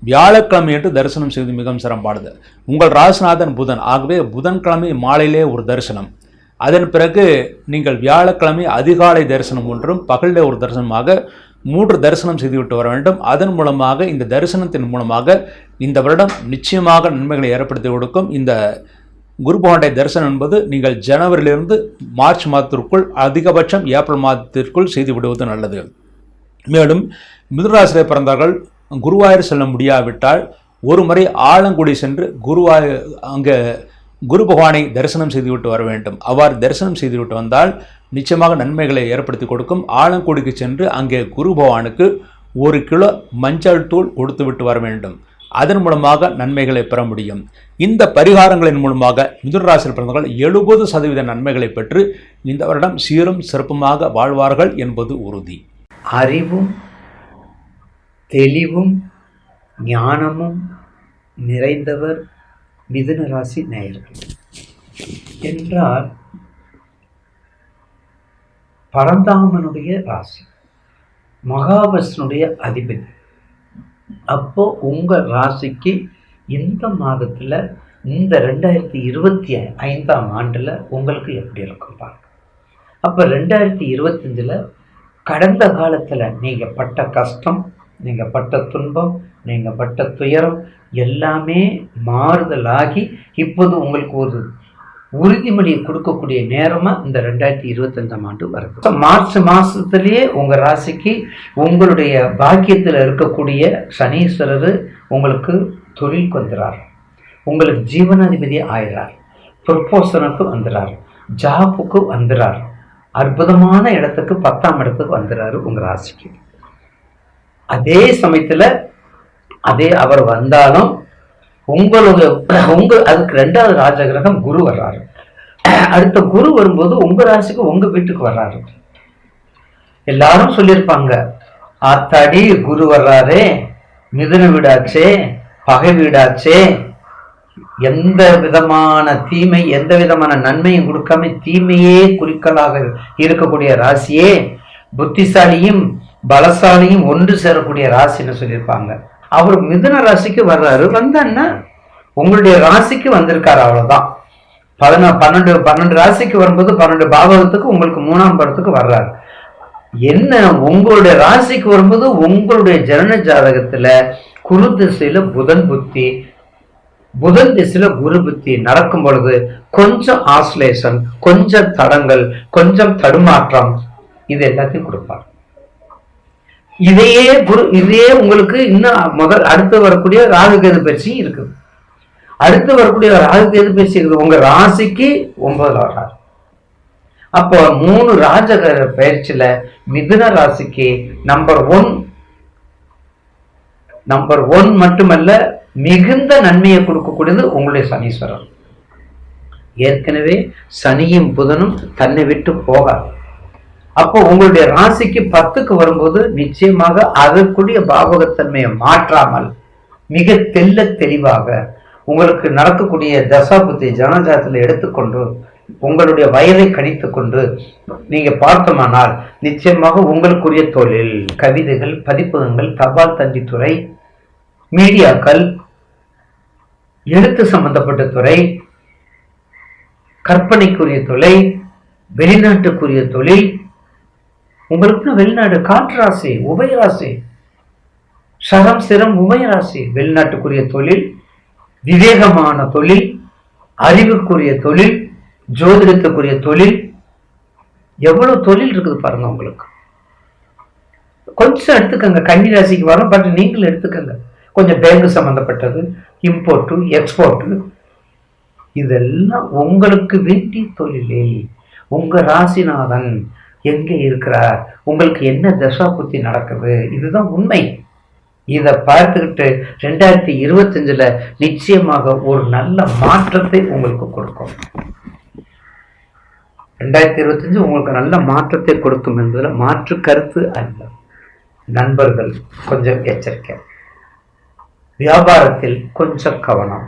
Speaker 3: வியாழக்கிழமை என்று தரிசனம் செய்வது மிகவும் சிறப்பானது. உங்கள் ராசிநாதன் புதன். ஆகவே புதன்கிழமை மாலையிலே ஒரு தரிசனம், அதன் பிறகு நீங்கள் வியாழக்கிழமை அதிகாலை தரிசனம் ஒன்றும் பகலிலே ஒரு தரிசனமாக 3 தரிசனம் செய்துவிட்டு வர வேண்டும். அதன் மூலமாக இந்த தரிசனத்தின் மூலமாக இந்த வருடம் நிச்சயமாக நன்மைகளை ஏற்படுத்தி கொடுக்கும். இந்த குரு பகவானுடைய தரிசனம் என்பது நீங்கள் ஜனவரியிலிருந்து மார்ச் மாதத்திற்குள், அதிகபட்சம் ஏப்ரல் மாதத்திற்குள் செய்து விடுவது நல்லது. மேலும் மிதுன ராசியிலே பிறந்தவர்கள் குருவாயூர் செல்ல முடியாவிட்டால் ஒரு முறை ஆலங்குடி சென்று குருவாயூர் அங்கே குரு பகவானை தரிசனம் செய்துவிட்டு வர வேண்டும். அவ்வாறு தரிசனம் செய்துவிட்டு வந்தால் நிச்சயமாக நன்மைகளை ஏற்படுத்தி கொடுக்கும். ஆலங்குடிக்கு சென்று அங்கே குரு பகவானுக்கு 1 கிலோ மஞ்சள் தூள் கொடுத்து விட்டு வர வேண்டும். அதன் மூலமாக நன்மைகளை பெற முடியும். இந்த பரிகாரங்களின் மூலமாக மிதுன ராசியில் பிறந்தவர்கள் 70% நன்மைகளை பெற்று இந்த வருடம் சீரும் சிறப்புமாக வாழ்வார்கள் என்பது உறுதி.
Speaker 4: அறிவும் தெளிவும் ஞானமும் நிறைந்தவர் மிதுன ராசி நேயர்கள் என்றால் பரந்தாமனுடைய ராசி, மகாவிஷ்ணுடைய அதிபதி. அப்போ உங்க ராசிக்கு இந்த மாதத்துல இந்த 2025ஆம் ஆண்டுல உங்களுக்கு எப்படி இருக்கும் பாருங்க. அப்ப 2025ல கடந்த காலத்துல நீங்க பட்ட கஷ்டம், நீங்க பட்ட துன்பம், நீங்க பட்ட துயரம் எல்லாமே மாறுதலாகி இப்போது உங்களுக்கு ஒரு உறுதிமொழியை கொடுக்கக்கூடிய நேரமா இந்த 2025ஆம் ஆண்டு வருது. மார்ச் மாசத்திலேயே உங்க ராசிக்கு உங்களுடைய பாக்கியத்தில் இருக்கக்கூடிய சனீஸ்வரர் உங்களுக்கு தொழிலுக்கு வந்துறார், உங்களுக்கு ஜீவனாதிபதி ஆயிறார், ப்ரொபோசனுக்கு வந்துறார், ஜாபுக்கு வந்துறார், அற்புதமான இடத்துக்கு 10ஆம் இடத்துக்கு வந்துறாரு உங்க ராசிக்கு. அதே சமயத்துல அவர் வந்தாலும் அதுக்கு 2வது ராஜகிரகம் குரு வர்றாரு. அடுத்த குரு வரும்போது உங்க ராசிக்கு உங்க வீட்டுக்கு வர்றாரு. எல்லாரும் சொல்லியிருப்பாங்க, ஆத்தாடி குரு வர்றாரே, மிதுன வீடாச்சே, பகை வீடாச்சே, எந்த விதமான தீமை எந்த விதமான நன்மையும் கொடுக்காம தீமையே குறிக்கலாக இருக்கக்கூடிய ராசியே, புத்திசாலியும் பலசாலியும் ஒன்று சேரக்கூடிய ராசின்னு சொல்லியிருப்பாங்க. அவர் மிதுன ராசிக்கு வர்றாரு. வந்தா உங்களுடைய ராசிக்கு வந்திருக்காரு, அவ்வளவுதான். 12 ராசிக்கு வரும்போது 12 பாவகத்துக்கு உங்களுக்கு 3ஆம் படத்துக்கு வர்றாரு. என்ன உங்களுடைய ராசிக்கு வரும்போது உங்களுடைய ஜனன ஜாதகத்துல குரு திசையில புதன் திசையில குரு புத்தி நடக்கும் பொழுது கொஞ்சம் ஆஸ்லேஷன், கொஞ்சம் தடங்கள், கொஞ்சம் தடுமாற்றம், இது எல்லாத்தையும் கொடுப்பார். இதையே உங்களுக்கு இன்னும் அடுத்து வரக்கூடிய ராகு கேது பயிற்சி இருக்குது. அடுத்து வரக்கூடிய ராகு கேது பயிற்சி இருக்குது. உங்க ராசிக்கு 9ல் வர்றாரு. அப்போ 3 ராஜகிரக பயிற்சியில மிதுன ராசிக்கு நம்பர் 1 மட்டுமல்ல, மிகுந்த நன்மையை கொடுக்கக்கூடியது உங்களுடைய சனீஸ்வரர். ஏற்கனவே சனியும் புதனும் தன்னை விட்டு போகாது. அப்போ உங்களுடைய ராசிக்கு 10க்கு வரும்போது நிச்சயமாக அதற்குரிய பாவகத்தன்மையை மாற்றாமல் மிக தெளிவாக உங்களுக்கு நடக்கக்கூடிய தசாபுத்தி ஜனஜாதத்தில் எடுத்துக்கொண்டு உங்களுடைய வயதை கணித்து கொண்டு நீங்க பார்த்தோமானால் நிச்சயமாக உங்களுக்குரிய தொழில், கவிதைகள், பதிப்பகங்கள், தபால் தந்தி துறை, மீடியாக்கள், எழுத்து சம்பந்தப்பட்ட துறை, கற்பனைக்குரிய தொலை, வெளிநாட்டுக்குரிய தொழில், உங்களுக்கு வெளிநாடு காற்றாசி, உபயராசி, சரம் சிரம் உபயராசி, வெளிநாட்டுக்குரிய தொழில், விவேகமான தொழில், அறிவுக்குரிய தொழில், ஜோதிடத்துக்குரிய தொழில், எவ்வளவு தொழில் இருக்குது பாருங்க. உங்களுக்கு கொஞ்சம் எடுத்துக்கங்க. கன்னி ராசிக்கு வரும், பட் நீங்களும் எடுத்துக்கங்க. கொஞ்சம் பேங்க் சம்பந்தப்பட்டது, இம்போர்ட்டு, எக்ஸ்போர்ட்டு, இதெல்லாம் உங்களுக்கு வேண்டிய தொழிலே. உங்க ராசிநாதன் எங்க இருக்கிறார், உங்களுக்கு என்ன தசா புத்தி நடக்குது, இதுதான் உண்மை. இதை பார்த்துக்கிட்டு 2025ல நிச்சயமாக ஒரு நல்ல மாற்றத்தை உங்களுக்கு கொடுக்கும். 2025 உங்களுக்கு நல்ல மாற்றத்தை கொடுக்கும் என்பதுல மாற்று கருத்து அல்ல. நண்பர்கள் கொஞ்சம் எச்சரிக்கை, வியாபாரத்தில் கொஞ்சம் கவனம்,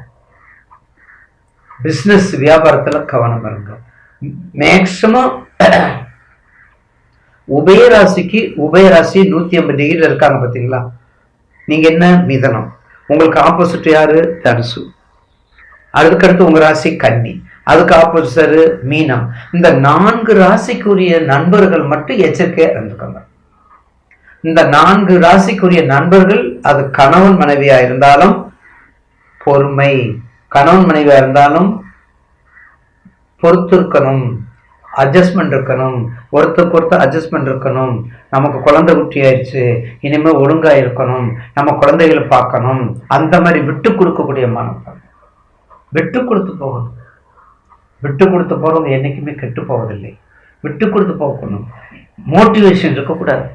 Speaker 4: பிசினஸ் வியாபாரத்துல கவனம் இருங்க. மேக்சிமம் உபயராசி 180 டிகிரில இருக்காங்க பாத்தீங்களா. நீங்க என்ன மிதனம், உங்களுக்கு ஆப்போசிட் யாரு தனுசு, அதுக்கடுத்து உங்க ராசி கன்னி, அதுக்கு ஆப்போசிட் மீனம். இந்த 4 ராசிக்குரிய நண்பர்கள் மட்டும் எச்சரிக்கையா இருந்துக்கோங்க. இந்த 4 ராசிக்குரிய நண்பர்கள், அது கணவன் மனைவியா இருந்தாலும் பொறுமை, கணவன் மனைவியா இருந்தாலும் பொறுத்திருக்கணும். அட்ஜஸ்ட்மெண்ட் இருக்கணும், ஒருத்தருக்கு அட்ஜஸ்ட்மெண்ட் இருக்கணும். நமக்கு குழந்தை குட்டி ஆயிடுச்சு, இனிமே ஒழுங்கா இருக்கணும், நம்ம குழந்தைகளை பார்க்கணும், அந்த மாதிரி விட்டு கொடுக்கக்கூடிய மனப்பான்மை. விட்டு கொடுத்து போகணும். விட்டு கொடுத்து போறவங்க என்னைக்குமே கெட்டு போவதில்லை. விட்டு கொடுத்து போகணும். மோட்டிவேஷன் இருக்கக்கூடாது.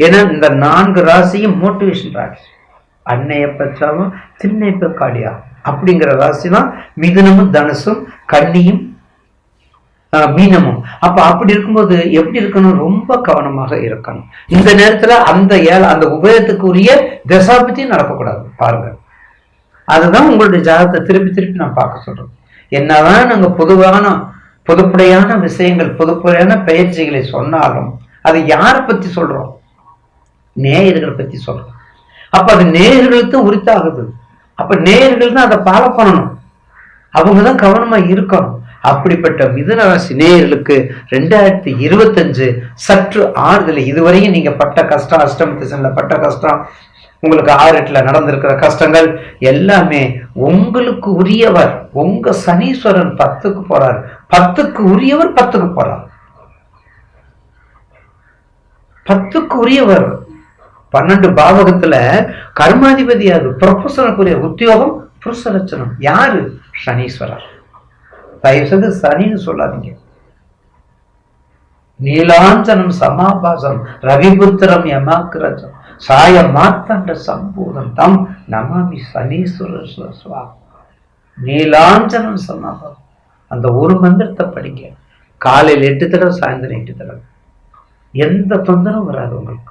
Speaker 4: ஏன்னா இந்த 4 ராசியும் மோட்டிவேஷன் ராசி. அன்னைய பெற்றாலும் திண்ணை பெக்காடியா அப்படிங்கிற ராசி தான் மிதுனமும் தனுசும் கன்னியும் மீனமும். அப்ப அப்படி இருக்கும்போது எப்படி இருக்கணும்? ரொம்ப கவனமாக இருக்கணும். இந்த நேரத்துல அந்த உபயத்துக்குரிய தசாபத்தியும் நடக்கக்கூடாது. பாருங்க, அதுதான் உங்களுடைய ஜாதகத்தை திருப்பி நான் பார்க்க சொல்றோம். என்னதான் நாங்க பொதுப்படையான விஷயங்கள், பொதுப்படையான பயிற்சிகளை சொன்னாலும் அது யாரை பத்தி சொல்றோம்? நேயர்களை பத்தி சொல்றோம். அப்ப அது நேயர்களுக்கு உரித்தாகுது. அப்ப நேயர்கள் தான் அதை ஃபாலோ பண்ணணும். அவங்கதான் கவனமா இருக்கணும். அப்படிப்பட்ட மிதுன ராசி நேயர்களுக்கு 2025 சற்று ஆறுதல். இதுவரையும் நீங்க பட்ட கஷ்டம், அஷ்டம திசையில பட்ட கஷ்டம், உங்களுக்கு 6-8ல நடந்திருக்கிற கஷ்டங்கள் எல்லாமே உங்களுக்கு உரியவர். உங்க சனீஸ்வரன் 10க்கு போறார். 10க்கு உரியவர் 10க்கு போறார். 10க்கு உரியவர் 12 பாவகத்துல கர்மாதிபதியாது ப்ரொஃபஷனுக்குரிய உத்தியோகம் புருஷ லட்சணம். யாரு? சனீஸ்வரர். தயவு செய்து சனின்னு சொல்லாதீங்க. நீலாஞ்சனம் சமாபாசம் ரவிபுத்திரம் யமாக்கிரஜம் சாய மாத்தண்ட சம்பூதம் தம் நமாமி சனீஸ்வர சுவா. நீலாஞ்சனம் சமாபாசம், அந்த ஒரு மந்திரத்தை படிங்க. காலையில் 8 தடவை, சாயந்தரம் 8 தடவை. எந்த தொந்தரவும் வராது உங்களுக்கு.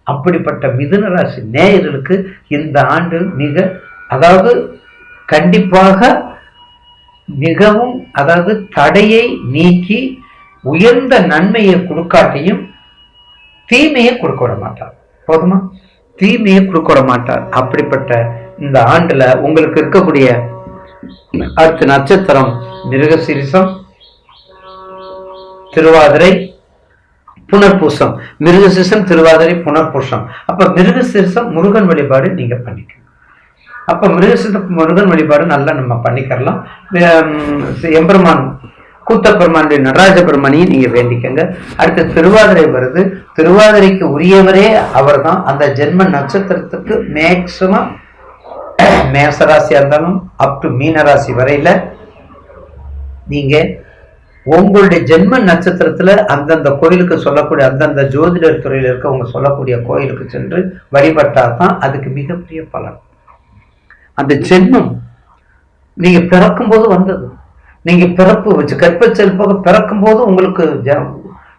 Speaker 4: அப்படிப்பட்ட மிதுன ராசி நேயர்களுக்கு இந்த ஆண்டு கண்டிப்பாக மிகவும் தடையை நீக்கி உயர்ந்த நன்மையை கொடுக்காட்டியும் தீமையை கொடுக்க விட மாட்டார். போதுமா? தீமையை கொடுக்க விட மாட்டார். அப்படிப்பட்ட இந்த ஆண்டுல உங்களுக்கு இருக்கக்கூடிய அடுத்த நட்சத்திரம் மிருகசீரிஷம், திருவாதிரை, புனர்பூசம். மிருகசீரிஷம், திருவாதிரை, புனர்பூசம். அப்ப மிருகசீரிஷம் முருகன் வழிபாடு நீங்க பண்ணிக்கணும். அப்ப மிருகசீரிஷம் முருகன் வழிபாடு நல்லா நம்ம பண்ணிக்கலாம். எம்பெருமான் கூத்தப்பெருமானுடைய நடராஜ பெருமானையும் நீங்க வேண்டிக்கங்க. அடுத்து திருவாதிரை வருது. திருவாதிரைக்கு உரியவரே அவர் தான். அந்த ஜென்ம நட்சத்திரத்துக்கு மேக்சிமம் மேசராசியா இருந்தாலும் அப் டு மீனராசி வரையில நீங்க உங்களுடைய ஜென்ம நட்சத்திரத்துல அந்தந்த கோயிலுக்கு சொல்லக்கூடிய அந்தந்த ஜோதிடர் துறையில இருக்கவங்க சொல்லக்கூடிய கோயிலுக்கு சென்று வழிபட்டாதான் அதுக்கு மிகப்பெரிய பலன். அந்த ஜென்மம் நீங்க பிறக்கும் போது வந்தது. நீங்க பிறப்பு வச்சு கற்பச்செல்பாக பிறக்கும் போது உங்களுக்கு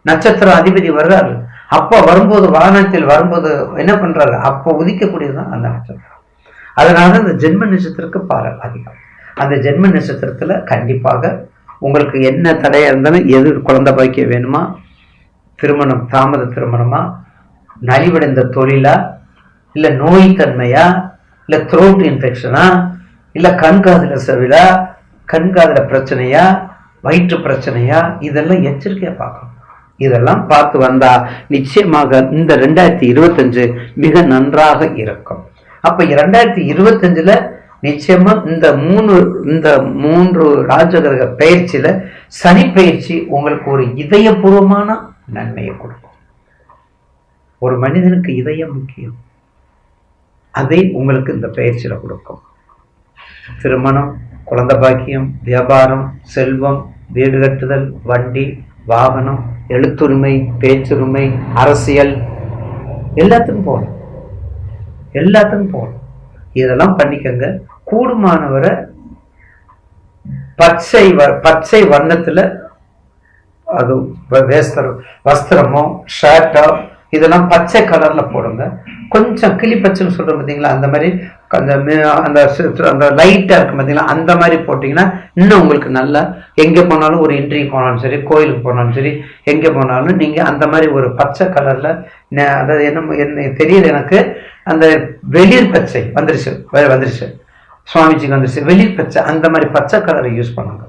Speaker 4: நட்சத்திர அதிபதி வர்றாரு. அப்ப வரும்போது வாகனத்தில் வரும்போது என்ன பண்றாரு? அப்ப உதிக்கக்கூடியதுதான் அந்த நட்சத்திரம். அதனால இந்த ஜென்ம நட்சத்திரத்துக்கு பாரல் அதிகம். அந்த ஜென்ம நட்சத்திரத்துல கண்டிப்பாக உங்களுக்கு என்ன தடையா இருந்தாலும், எது குழந்தை பாக்கியம் வேணுமா, திருமணம் தாமத திருமணமா, நலிவடைந்த தொழிலா, இல்ல நோய் தன்மையா, இல்ல த்ரோட் இன்ஃபெக்ஷனா, இல்ல கண்காதுல செவிலா, கண்காதுல பிரச்சனையா, வயிற்று பிரச்சனையா, இதெல்லாம் எச்சரிக்கையா பார்க்கணும். இதெல்லாம் பார்த்து வந்தா நிச்சயமாக இந்த 2025 மிக நன்றாக இருக்கும். அப்ப 2025ல நிச்சயமா இந்த மூன்று ராஜகிரக பயிற்சியில சனி பயிற்சி உங்களுக்கு ஒரு இதயபூர்வமான நன்மையை கொடுக்கும். ஒரு மனிதனுக்கு இதயம் முக்கியம். அதை உங்களுக்கு இந்த பயிற்சியில கொடுக்கும். திருமணம், குழந்தை பாக்கியம், வியாபாரம், செல்வம், வீடு கட்டுதல், வண்டி, வாகனம், எழுத்துரிமை, பேச்சுரிமை, அரசியல், எல்லாத்துக்கும் போகணும். இதெல்லாம் பண்ணிக்கங்க. கூடுமானவரை பச்சை வண்ணத்துல அது வஸ்திரமோ ஷர்ட்டோ இதெல்லாம் பச்சை கலர்ல போடுங்க. கொஞ்சம் கிளி பச்சைன்னு சொல்றோம் பார்த்தீங்களா, அந்த மாதிரி அந்த லைட்டா இருக்கு பார்த்தீங்களா, அந்த மாதிரி போட்டீங்கன்னா இன்னும் உங்களுக்கு நல்லா எங்க போனாலும், ஒரு இன்டர்வியூ போனாலும் சரி, கோயிலுக்கு போனாலும் சரி, எங்க போனாலும் நீங்க அந்த மாதிரி ஒரு பச்சை கலர்ல, அதாவது என்ன தெரியல எனக்கு, அந்த வெளிர் பச்சை வந்துருச்சு சுவாமிஜிக்கு வந்துருச்சு, வெளிர் பச்சை, அந்த மாதிரி பச்சை கலரை யூஸ் பண்ணுங்க.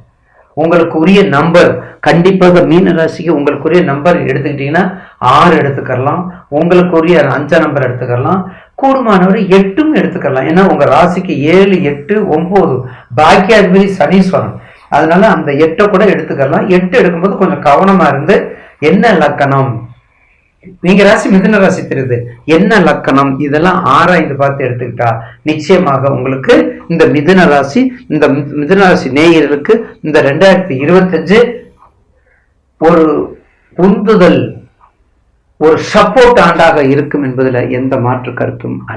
Speaker 4: உங்களுக்கு உரிய நம்பர் கண்டிப்பாக மீன ராசிக்கு உங்களுக்குரிய நம்பர் எடுத்துக்கிட்டீங்கன்னா 6 எடுத்துக்கலாம், உங்களுக்கு உரிய 5 நம்பர் எடுத்துக்கலாம், கூடுமானவரை 8 எடுத்துக்கலாம். ஏன்னா உங்க ராசிக்கு 7, 8, 9 பாக்கியாதிபதி சனீஸ்வரன். அதனால அந்த 8 கூட எடுத்துக்கலாம். 8 எடுக்கும்போது கொஞ்சம் கவனமா இருந்து என்ன லக்கணம், நீங்க ராசி மிதுன ராசி தெரியுது, என்ன லக்கணம், இதெல்லாம் ஆராய்ந்து பார்த்து எடுத்துக்கிட்டா நிச்சயமாக உங்களுக்கு இந்த மிதுன ராசி, இந்த மிதுன ராசி நேயர்களுக்கு இந்த 2025 ஒரு உந்துதல், ஒரு சப்போர்ட் ஆண்டாக இருக்கும் என்பதுல எந்த மாற்று கருத்தும் அல்ல.